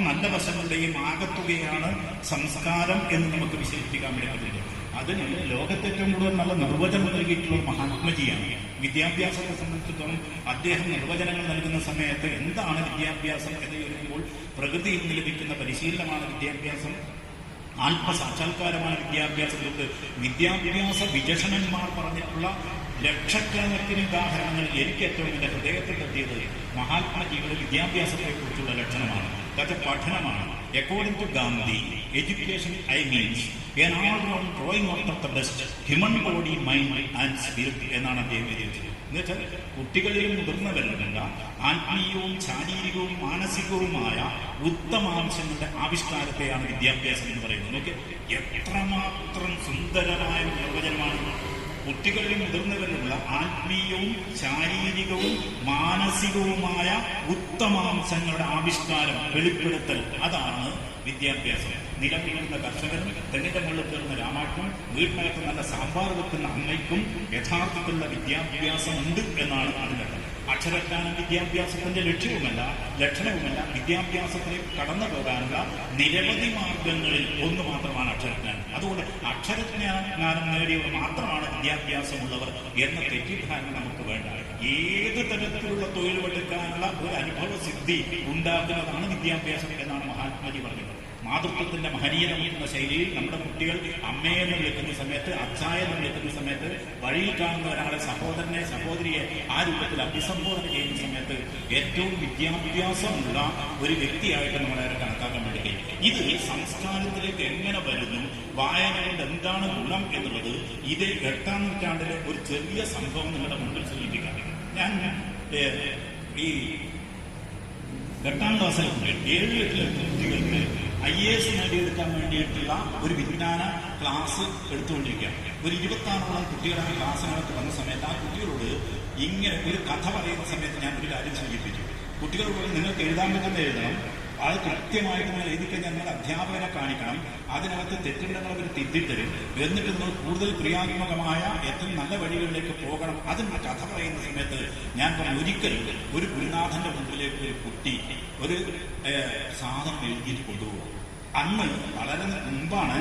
നല്ല വശങ്ങളുടെയും ആകത്തുകയാണ് സംസ്കാരം എന്ന് നമുക്ക് വിശേഷിപ്പിക്കാൻ വേണ്ടി. അതിന് ലോകത്തെ ഏറ്റവും കൂടുതൽ നല്ല നിർവചനം നൽകിയിട്ടുള്ള മഹാത്മജിയാണ്. വിദ്യാഭ്യാസത്തെ സംബന്ധിച്ചിടത്തോളം അദ്ദേഹം നിർവചനങ്ങൾ നൽകുന്ന സമയത്ത് എന്താണ് വിദ്യാഭ്യാസം എന്ന് ചോദിക്കുമ്പോൾ പ്രകൃതിയിൽ നിന്ന് ലഭിക്കുന്ന പരിശീലനമാണ് വിദ്യാഭ്യാസം, ആത്മസാക്ഷാത്കാരമാണ് വിദ്യാഭ്യാസത്തിലൂടെ. വിദ്യാഭ്യാസ വിചക്ഷണന്മാർ പറഞ്ഞിട്ടുള്ള ലക്ഷക്കണക്കിന് ഉദാഹരണങ്ങൾ എനിക്ക് ഏറ്റവും എന്റെ ഹൃദയത്തിൽ എത്തിയത് മഹാത്മജിയുടെ വിദ്യാഭ്യാസത്തെക്കുറിച്ചുള്ള ലക്ഷണമാണ്. അത് പഠനമാണ്. According to Gandhi, education means an all-round drawing out of the best human body, mind and spirit എന്നാണ് അദ്ദേഹം എഴുതിയത്. എന്നുവെച്ചാൽ കുട്ടികളിലും മുതിർന്നവരിലുമുള്ള ആത്മീയവും ശാരീരികവും മാനസികവുമായ ഉത്തമാംശങ്ങളുടെ ആവിഷ്കാരത്തെയാണ് വിദ്യാഭ്യാസം എന്ന് പറയുന്നത്. നോക്കി എത്രമാത്രം സുന്ദരമായ നിർവചനമാണ്. കുട്ടികളിലും മുതിർന്നവരിലുള്ള ആത്മീയവും ശാരീരികവും മാനസികവുമായ ഉത്തമാംശങ്ങളുടെ ആവിഷ്കാരം, വെളിപ്പെടുത്തൽ, അതാണ് വിദ്യാഭ്യാസം. നിലവിലുള്ള കർഷകനും തെങ്ങിന്റെ മുകളിൽ കയറുന്ന രാമാട്ടും വീട്ടിനകത്ത് നല്ല സാമ്പാർ വെക്കുന്ന അമ്മയ്ക്കും യഥാർത്ഥത്തിലുള്ള വിദ്യാഭ്യാസം ഉണ്ട് എന്നാണ് അതിൻ്റെ. അക്ഷരജ്ഞാനം വിദ്യാഭ്യാസത്തിന്റെ ലക്ഷണവുമല്ല. വിദ്യാഭ്യാസത്തിലേക്ക് കടന്നു പോകാനുള്ള നിരവധി മാർഗങ്ങളിൽ ഒന്ന് മാത്രമാണ് അക്ഷരജ്ഞാനം. അതുകൊണ്ട് അക്ഷരജ്ഞാനം നേടിയവർ മാത്രമാണ് വിദ്യാഭ്യാസമുള്ളവർ എന്ന തെറ്റിദ്ധാരണ നമുക്ക് വേണ്ട. ഏത് തരത്തിലുള്ള തൊഴിലുമെടുക്കാനുള്ള ഒരു അനുഭവ സിദ്ധി ഉണ്ടാക്കുന്നതാണ് വിദ്യാഭ്യാസം എന്നാണ് മഹാത്മാജി പറഞ്ഞത്. മാതൃത്വത്തിന്റെ മഹനീയത എന്ന ശൈലിയിൽ നമ്മുടെ കുട്ടികൾ അമ്മയെന്ന് വിളിക്കുന്ന സമയത്ത്, അച്ഛായെന്ന് വിളിക്കുന്ന സമയത്ത്, വഴിയിൽ കാണുന്ന ഒരാളെ സഹോദരനെ സഹോദരിയെ ആ രൂപത്തിൽ അഭിസംബോധന ചെയ്യുന്ന സമയത്ത് ഏറ്റവും വിദ്യാഭ്യാസമുള്ള ഒരു വ്യക്തിയായിട്ട് നമ്മളെ കണക്കാക്കാൻ വേണ്ടി കഴിയും. ഇത് സംസ്കാരത്തിലേക്ക് എങ്ങനെ വരുന്നു, വായന കൊണ്ട് എന്താണ് ഗുണം എന്നുള്ളത് ഇത് 8ാം നൂറ്റാണ്ടിലെ ഒരു ചെറിയ സംഭവം നിങ്ങളുടെ മുമ്പിൽ സൂചിപ്പിക്കാം. ഞാൻ ഈ 8ാം ക്ലാസ്സിലെ കുട്ടികൾ 7-8 കുട്ടികൾക്ക് IAS നേടിയെടുക്കാൻ വേണ്ടിയിട്ടുള്ള ഒരു വിജ്ഞാന ക്ലാസ് എടുത്തുകൊണ്ടിരിക്കുകയാണ്. ഒരു 26ഓളം കുട്ടികളെ ആ ക്ലാസ്സിനകത്ത് വന്ന സമയത്ത് ആ കുട്ടികളോട് ഇങ്ങനെ ഒരു കഥ പറയുന്ന സമയത്ത് ഞാൻ ഒരു കാര്യം സൂചിപ്പിച്ചു. കുട്ടികളോട് നിങ്ങൾക്ക് എഴുതാൻ പറ്റുന്ന എഴുതണം, അത് കൃത്യമായിട്ട് നിങ്ങൾ എഴുതിക്കഴിഞ്ഞാൽ നിങ്ങൾ അധ്യാപകനെ കാണിക്കണം, അതിനകത്ത് തെറ്റുണ്ടെങ്കിൽ അവർ തിരുത്തിത്തരും, എന്നിട്ട് നിങ്ങൾ കൂടുതൽ ക്രിയാത്മകമായ ഏറ്റവും നല്ല വഴികളിലേക്ക് പോകണം. അതിന് കഥ പറയുന്ന സമയത്ത് ഞാൻ പറഞ്ഞു, ഒരിക്കൽ ഒരു ഗുരുനാഥന്റെ മുമ്പിലേക്ക് ഒരു കുട്ടി ഒരു സാധനം എഴുതിയിട്ട് കൊണ്ടുപോകും. അന്ന് വളരെ മുമ്പാണ്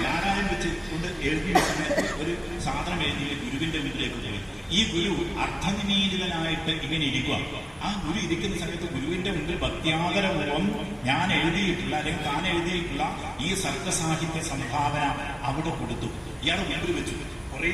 നാരായണം വെച്ച് കൊണ്ട് എഴുതിയ സമയത്ത് ഒരു സാധനം എഴുതിയ ഗുരുവിന്റെ മുന്നിലേക്ക് പോയി. ഈ ഗുരു അർത്ഥനിമീലിതനായിട്ട് ഇങ്ങനെ ഇരിക്കുക. ആ ഗുരു ഇരിക്കുന്ന സമയത്ത് ഗുരുവിന്റെ മുമ്പിൽ ഭക്ത്യാദരപൂർവം ഞാൻ എഴുതിയിട്ടുള്ള അല്ലെങ്കിൽ താൻ എഴുതിയിട്ടുള്ള ഈ സർഗസാഹിത്യ സംഭാവന അവിടെ കൊടുത്തു. ഇയാളെ മുമ്പിൽ വെച്ചു. കുറേ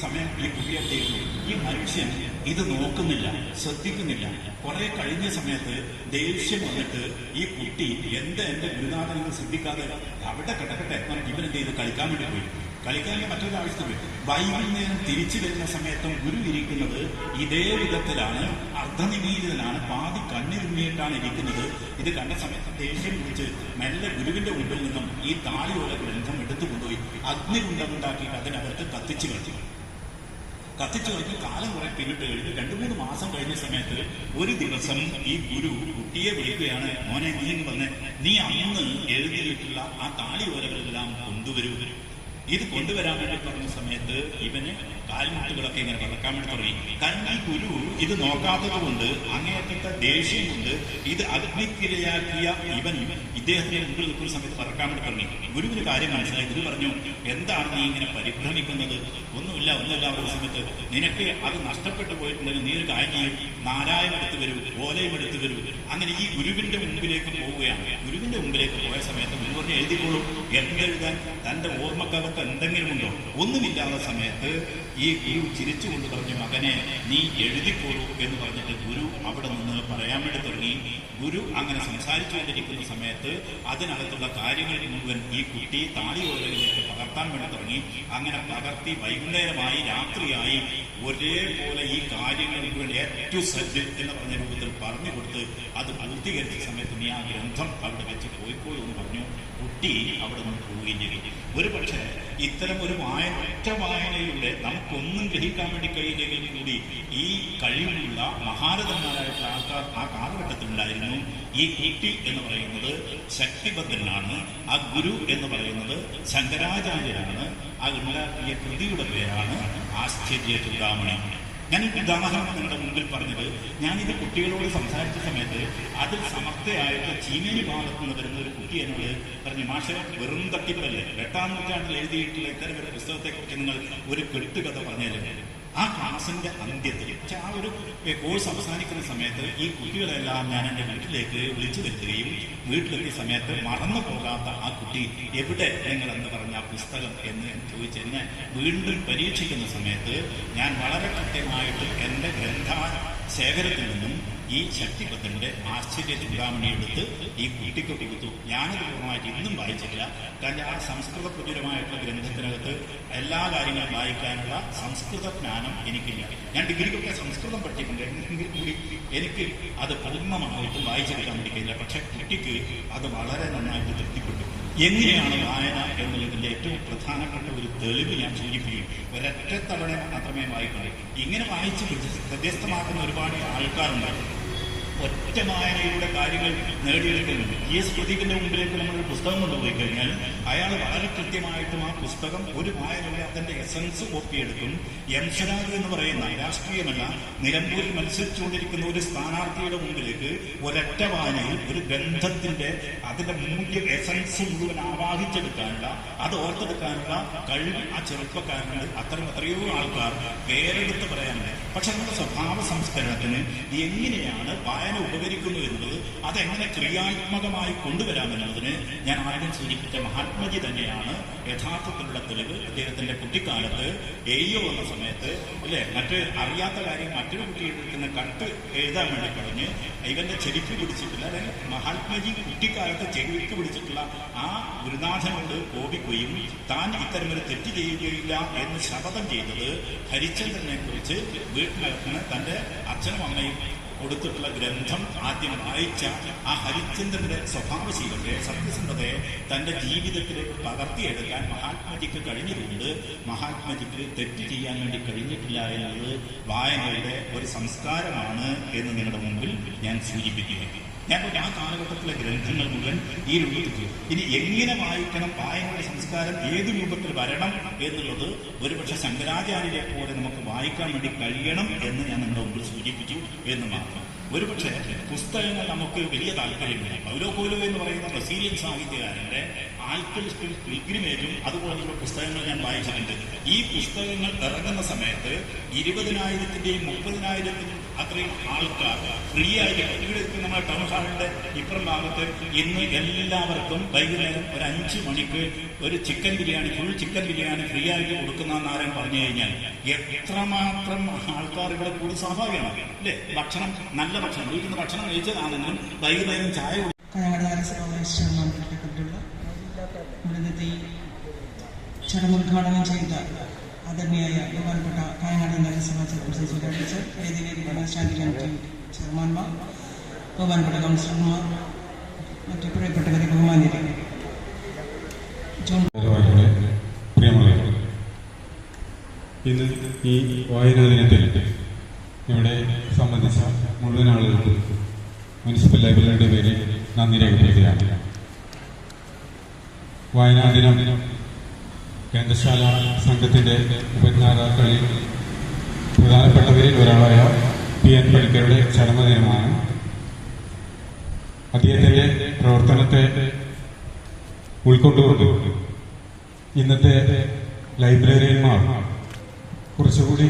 സമയം ഈ കുട്ടിയെത്തിയിരുന്നു. ഈ മനുഷ്യൻ ഇത് നോക്കുന്നില്ല, ശ്രദ്ധിക്കുന്നില്ല. കുറെ കഴിഞ്ഞ സമയത്ത് ദേഷ്യം വന്നിട്ട് ഈ കുട്ടി എന്റെ ഗുരുനാഥനെ ശ്രദ്ധിക്കാതെ അവിടെ കിടക്കട്ടെ ഇവനെന്ത് ചെയ്ത് കളിക്കാൻ വേണ്ടി പോയി. കളിക്കാൻ മറ്റൊരു ആവശ്യത്തിൽ പോയി. വൈകുന്നേരം തിരിച്ചു വരുന്ന സമയത്തും ഗുരു ഇരിക്കുന്നത് ഇതേ വിധത്തിലാണ്, അർദ്ധനിമീലിതനാണ്, പാതി കണ്ണിരുന്നിയിട്ടാണ് ഇരിക്കുന്നത്. ഇത് കണ്ട സമയത്ത് ദേഷ്യം പിടിച്ച് മെല്ലെ ഗുരുവിന്റെ മുമ്പിൽ നിന്നും ഈ താളിയുള്ള ഗ്രന്ഥം എടുത്തുകൊണ്ടുപോയി അഗ്നികുണ്ഡമുണ്ടാക്കിയിട്ട് അതിനകത്ത് കത്തിച്ചു കളിച്ച് കാലം കുറെ പിന്നിട്ട് കഴിഞ്ഞ് 2-3 മാസം കഴിഞ്ഞ സമയത്ത് ഒരു ദിവസം ഈ ഗുരു കുട്ടിയെ വിളിക്കുകയാണ്. മോനെ, നീ വന്ന് നീ അന്ന് എഴുതിയിട്ടുള്ള ആ താളിയോലകളെല്ലാം കൊണ്ടുവരൂ. ഇത് കൊണ്ടുവരാൻ വേണ്ടി പറഞ്ഞ സമയത്ത് ഇവന് കാൽമുട്ടുകളൊക്കെ ഇങ്ങനെ പറക്കാൻ വേണ്ടി തുടങ്ങി. കാരണം ഈ ഗുരു ഇത് നോക്കാത്തത് കൊണ്ട്, അങ്ങേയറ്റത്തെ ദേഷ്യം കൊണ്ട് ഇത് അഗ്നിക്കിരയാക്കിയ ഇദ്ദേഹത്തിന്റെ മുമ്പിൽ നിൽക്കുന്ന സമയത്ത് പറക്കാൻ വേണ്ടി തുടങ്ങി. ഗുരുവിന് കാര്യം മനസ്സിലായി. ഗുരു പറഞ്ഞു, എന്താണ് നീ ഇങ്ങനെ പരിഭ്രമിക്കുന്നത്? ഒന്നുമില്ല അവരുടെ സമയത്ത് നിനക്ക് അത് നഷ്ടപ്പെട്ടു പോയിട്ടുണ്ടെങ്കിൽ നീ ഒരു കാര്യം ചെയ്യും, നാരായം എടുത്ത് വരൂ, ഓലയും എടുത്ത് വരൂ. അങ്ങനെ ഈ ഗുരുവിന്റെ മുമ്പിലേക്ക് പോവുകയാണ്. ഗുരുവിന്റെ മുമ്പിലേക്ക് പോയ സമയത്ത് ഗുരു പറഞ്ഞ് എഴുതിക്കോളൂ. എന്തെഴുതാൻ? തന്റെ ഓർമ്മക്കകത്ത് എന്തെങ്കിലും ഉണ്ടോ? ഒന്നുമില്ലാത്ത സമയത്ത് ഈ ഗുരു ചിരിച്ചുകൊണ്ട് പറഞ്ഞു, മകനെ നീ എഴുതിക്കോളൂ എന്ന് പറഞ്ഞിട്ട് ഗുരു അവിടെ നിന്ന് പറയാൻ വേണ്ടി തുടങ്ങി. ഗുരു അങ്ങനെ സംസാരിച്ചുകൊണ്ടിരിക്കുന്ന സമയത്ത് അതിനകത്തുള്ള കാര്യങ്ങൾ മുഴുവൻ ഈ കുട്ടി താളിയോലയിലേക്ക് പകർത്താൻ വേണ്ടി തുടങ്ങി. അങ്ങനെ പകർത്തി വൈകുന്നേരമായി രാത്രിയായി ഒരേപോലെ ഈ കാര്യങ്ങൾ മുഴുവൻ ഏറ്റവും സജ്ജ് എന്ന് പറഞ്ഞ രൂപത്തിൽ പറഞ്ഞു കൊടുത്ത് അത് പൂർത്തീകരിച്ച സമയത്ത് നീ ആ ഗ്രന്ഥം അവിടെ വെച്ച് പോയിക്കോളൂ എന്ന് പറഞ്ഞു. കുട്ടി അവിടെ നിന്ന് പോവുകയും ചെയ്തു. ഒരു പക്ഷേ ഇത്തരം ഒരു ഒറ്റ വായനയിലൂടെ നമുക്കൊന്നും ഗ്രഹിക്കാൻ വേണ്ടി കഴിയില്ലെങ്കിൽ കൂടി ഈ കഴിവുള്ള മഹാരഥന്മാരായിട്ടുള്ള ആൾക്കാർ ആ കാലഘട്ടത്തിലുണ്ടായിരുന്നു. ഈ കുട്ടി എന്ന് പറയുന്നത് ശക്തിഭദ്രനാണ്, ആ ഗുരു എന്ന് പറയുന്നത് ശങ്കരാചാര്യരാണ്, ആ ഉണ്ടാക്കിയ കൃതിയുടെ പേരാണ് ആശ്ചര്യ ചൂടാമണി. ഞാൻ ഈ ഉദാഹരണം നിങ്ങളുടെ മുമ്പിൽ പറഞ്ഞത്, ഞാനിത് കുട്ടികളോട് സംസാരിച്ച സമയത്ത് അതിൽ സമർത്ഥയായിട്ട് ചീമേനി ഭാഗത്ത് നിന്ന് വരുന്ന ഒരു കുട്ടി എന്നോട് പറഞ്ഞു, മാഷെ വെറും തട്ടിപ്പല്ലേ, 8-ാം നൂറ്റാണ്ടിൽ എഴുതിയിട്ടുള്ള ഇത്തരം ഒരു പുസ്തകത്തെക്കുറിച്ച് നിങ്ങൾ ഒരു കെട്ടുകഥ പറഞ്ഞാലേ. ആ ക്ലാസിന്റെ അന്ത്യത്തിൽ ആ ഒരു കോഴ്സ് അവസാനിക്കുന്ന സമയത്ത് ഈ കുട്ടികളെല്ലാം ഞാൻ എൻ്റെ വീട്ടിലേക്ക് വിളിച്ചു വരുത്തുകയും വീട്ടിലെത്തിയ സമയത്ത് മറന്നു പോകാത്ത ആ കുട്ടി എവിടെ നിങ്ങളെന്ന് പറഞ്ഞ ആ പുസ്തകം എന്ന് ചോദിച്ചെന്നെ വീണ്ടും പരീക്ഷിക്കുന്ന സമയത്ത് ഞാൻ വളരെ കൃത്യമായിട്ട് എൻ്റെ ശേഖരത്തിൽ നിന്നും ഈ ശക്തിഭദ്രന്റെ ആശ്ചര്യ ചൂടാമണി എടുത്ത് ഈ കുട്ടിക്ക് കൊടുത്തു. ഞാനത് പൂർണ്ണമായിട്ട് ഇന്നും വായിച്ചിട്ടില്ല. കാരണം ആ സംസ്കൃത പ്രചുരമായിട്ടുള്ള ഗ്രന്ഥത്തിനകത്ത് എല്ലാ കാര്യങ്ങളും വായിക്കാനുള്ള സംസ്കൃത ജ്ഞാനം എനിക്കില്ല. ഞാൻ ഡിഗ്രിക്കൊക്കെ സംസ്കൃതം പഠിച്ചിട്ടുണ്ട്, എങ്കിൽ കൂടി എനിക്ക് അത് പൂർണ്ണമായിട്ടും വായിച്ചെടുക്കാൻ വേണ്ടിയില്ല. പക്ഷെ കുട്ടിക്ക് അത് വളരെ നന്നായിട്ട് തൃപ്തിപ്പെട്ടു. എങ്ങനെയാണ് വായന എന്നുള്ളതിൻ്റെ ഏറ്റവും പ്രധാനപ്പെട്ട ഒരു തെളിവ് ഞാൻ സൂചിപ്പിക്കും. ഒരൊറ്റ തവണ മാത്രമേ വായിക്കുള്ളൂ. ഇങ്ങനെ വായിച്ച് വ്യത്യസ്തമാക്കുന്ന ഒരുപാട് ആൾക്കാരുണ്ട്. ഒറ്റ വായനയിലൂടെ കാര്യങ്ങൾ നേടിയെടുക്കുന്നുണ്ട്. എസ് പ്രദീപിന്റെ മുമ്പിലേക്ക് നമ്മളൊരു പുസ്തകം കൊണ്ടുപോയി കഴിഞ്ഞാൽ അയാൾ വളരെ കൃത്യമായിട്ടും ആ പുസ്തകം ഒരു വായനയുടെ അതിന്റെ എസൻസ് കോപ്പിയെടുക്കും. എം സ്വരാജ് എന്ന് പറയുന്ന രാഷ്ട്രീയമല്ല, നിലമ്പൂരിൽ മത്സരിച്ചുകൊണ്ടിരിക്കുന്ന ഒരു സ്ഥാനാർത്ഥിയുടെ മുമ്പിലേക്ക് ഒരൊറ്റ വായനയിൽ ഒരു ഗ്രന്ഥത്തിന്റെ അതിന്റെ മൂല്യ എസൻസ് മുഴുവൻ ആവാഹിച്ചെടുക്കാനുള്ള, അത് ഓർത്തെടുക്കാനുള്ള കഴിവ് ആ ചെറുപ്പക്കാരനുണ്ട്. എത്രയോ ആൾക്കാർ പേരെടുത്ത് പറയാനുണ്ട്. പക്ഷെ നമ്മുടെ സ്വഭാവ സംസ്കരണത്തിന് എങ്ങനെയാണ് വായന ഉപകരിക്കുന്നു എന്നത്, അതെങ്ങനെ ക്രിയാത്മകമായി കൊണ്ടുവരാമെന്നതിന് ഞാൻ ആദ്യം സൂചിപ്പിച്ച മഹാത്മജി തന്നെയാണ് യഥാർത്ഥത്തിലുള്ള തെളിവ്. അദ്ദേഹത്തിന്റെ കുട്ടിക്കാലത്ത് എയ്യോ എന്ന സമയത്ത് മറ്റ് അറിയാത്ത കാര്യം മറ്റൊരു കുട്ടി എഴുതുന്ന കട്ട് എഴുതാൻ വേണ്ടി പറഞ്ഞ് ഇവന്റെ ചെവിക്ക് പിടിച്ചിട്ടില്ല, അല്ലെങ്കിൽ മഹാത്മജി കുട്ടിക്കാലത്ത് ചെവിക്ക് പിടിച്ചിട്ടുള്ള ആ ഗുരുനാഥനോട് കോപിക്കുകയും താൻ ഇത്തരമൊരു തെറ്റ് ചെയ്യുകയില്ല എന്ന് ശപഥം ചെയ്തത് ഹരിശ്ചന്ദ്രനെ കുറിച്ച് വീട്ടിനകത്തിന് തന്റെ അച്ഛനും അമ്മയും കൊടുത്തിട്ടുള്ള ഗ്രന്ഥം ആദ്യം വായിച്ച ആ ഹരിശ്ചന്ദ്രന്റെ സ്വഭാവശീലത്തെ, സത്യസന്ധതയെ തന്റെ ജീവിതത്തിലേക്ക് പകർത്തിയെടുക്കാൻ മഹാത്മജിക്ക് കഴിഞ്ഞതുകൊണ്ട് മഹാത്മജിക്ക് തെറ്റ് ചെയ്യാൻ വേണ്ടി കഴിഞ്ഞിട്ടില്ല എന്നത് വായനയുടെ ഒരു സംസ്കാരമാണ് എന്ന് നിങ്ങളുടെ മുമ്പിൽ ഞാൻ സൂചിപ്പിക്കുകയാണ്. ഞാൻ ആ കാലഘട്ടത്തിലെ ഗ്രന്ഥങ്ങൾ മുഴുവൻ ഈ രൂപത്തിൽ. ഇനി എങ്ങനെ വായിക്കണം, വായനയുടെ സംസ്കാരം ഏത് രൂപത്തിൽ വരണം എന്നുള്ളത് ഒരുപക്ഷെ ശങ്കരാചാര്യരെ പോലെ നമുക്ക് വായിക്കാൻ വേണ്ടി കഴിയണം എന്ന് ഞാൻ നിങ്ങളുടെ മുമ്പിൽ സൂചിപ്പിച്ചു എന്ന് മാത്രം. ഒരുപക്ഷെ പുസ്തകങ്ങൾ നമുക്ക് വലിയ താല്പര്യമില്ല. പൗലോ കോയ്ലോ എന്ന് പറയുന്ന ബ്രസീലിയൻ സാഹിത്യകാരന്റെ ആൽക്കമിസ്റ്റും പിൽഗ്രിമേജും അതുപോലുള്ള പുസ്തകങ്ങൾ ഞാൻ വായിച്ചിട്ടുണ്ട്. ഈ പുസ്തകങ്ങൾ ഇറങ്ങുന്ന സമയത്ത് 20,000-ന്റെയും 30,000-ത്തിനും അത്രയും ആൾക്കാർ ഫ്രീ ആയിട്ട് ഇവിടെ നമ്മുടെ ടൗൺ ഹാളിന്റെ ഇപ്പുറം ഭാഗത്ത് ഇന്ന് എല്ലാവർക്കും വൈകുന്നേരം ഒരു 5 മണിക്ക് ഒരു chicken biryani, full chicken biryani free ആയിട്ട് കൊടുക്കുന്ന ആരും പറഞ്ഞു കഴിഞ്ഞാൽ എത്രമാത്രം ആൾക്കാർ ഇവിടെ കൂടി സ്വാഭാവികമാണ് അല്ലേ? ഭക്ഷണം, നല്ല ഭക്ഷണം, വീട്ടിൽ നിന്ന് ഭക്ഷണം കഴിച്ചതാണെങ്കിലും വൈകുന്നേരം ചായ ഇവിടുത്തെ ചടങ്ങുദ്ഘാടനം ചെയ്ത ആദരണീയായ ബഹുമാനപ്പെട്ട കായങ്ങാട് നഗരസഭാ ചെയർപേഴ്സൺ ടീച്ചർ, വേദിയിലിരിക്കുന്ന സ്റ്റാൻഡിംഗ് കമ്മിറ്റി ചെയർമാൻമാർ, ബഹുമാനപ്പെട്ട കൗൺസിലർമാർ, മറ്റു പ്രിയപ്പെട്ടവരെ, ബഹുമാന്യരെ, ഇന്ന് ഈ വായനാ ദിനത്തിൽ ഇവിടെ സംബന്ധിച്ച മുഴുവൻ ആളുകൾക്കും മുനിസിപ്പൽ ലൈബ്രറിയുടെ പേരിൽ നന്ദി രേഖപ്പെടുത്തുകയാണ്. വായനാ ദിനം ഗ്രന്ഥശാല സംഘത്തിന്റെ ഉപജ്ഞാതാക്കളിൽ പ്രധാനപ്പെട്ടവരിൽ ഒരാളായ PN പണിക്കരുടെ ചരമദിനമാണ്. അദ്ദേഹത്തിന്റെ പ്രവർത്തനത്തെ ഉൾക്കൊണ്ടുകൊണ്ട് ഇന്നത്തെ ലൈബ്രറിയന്മാർ കുറച്ചുകൂടി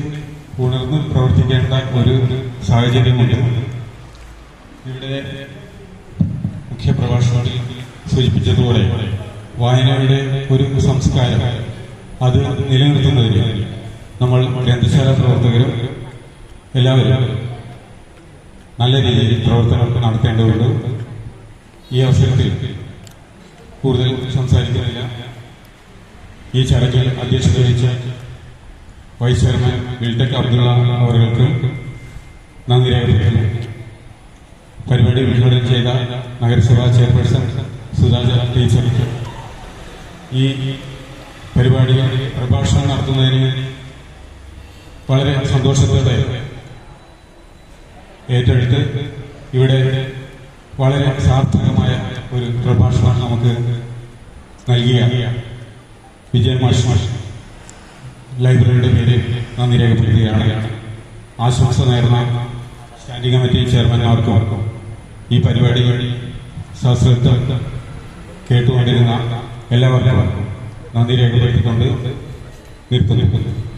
ഉണർന്ന് പ്രവർത്തിക്കേണ്ട ഒരു സാഹചര്യമുണ്ട്. ഇവിടെ മുഖ്യപ്രഭാഷണത്തിൽ സൂചിപ്പിച്ചതുപോലെ വായനയുടെ ഒരു സംസ്കാരം അത് നിലനിർത്തുന്നതിന് നമ്മൾ ഗ്രന്ഥശാല പ്രവർത്തകരും എല്ലാവരും നല്ല രീതിയിൽ പ്രവർത്തനം നടത്തേണ്ടതുണ്ട്. ഈ അവസരത്തിൽ കൂടുതൽ സംസാരിക്കുന്നില്ല. ഈ ചടങ്ങിൽ അധ്യക്ഷത വഹിച്ച വൈസ് ചെയർമാൻ ബിൽടെക് അബ്ദുള്ള അവർക്ക് നന്ദി രേഖപ്പെടുത്തുന്നു. പരിപാടി ഉദ്ഘാടനം ചെയ്ത നഗരസഭാ ചെയർപേഴ്സൺ സുധാജ ടീച്ചർക്ക് ഈ പരിപാടി പ്രഭാഷണം നടത്തുന്നതിന് വളരെ സന്തോഷത്തോടെ ഏറ്റെടുത്ത് ഇവിടെ വളരെ സാർത്ഥകമായ ഒരു പ്രഭാഷണം നമുക്ക് നൽകിയ വിജയൻ മാഷ് ലൈബ്രറിയുടെ പേരിൽ നന്ദി രേഖപ്പെടുത്തുകയാണ്. ആശംസ നേർന്ന സ്റ്റാൻഡിംഗ് കമ്മിറ്റി ചെയർമാൻമാർക്കും ഈ പരിപാടി സശ്രദ്ധ കേട്ടുകൊണ്ടിരുന്ന എല്ലാവർക്കും നന്ദി രേഖപ്പെടുത്തിക്കൊണ്ട് നിർത്തുന്നു.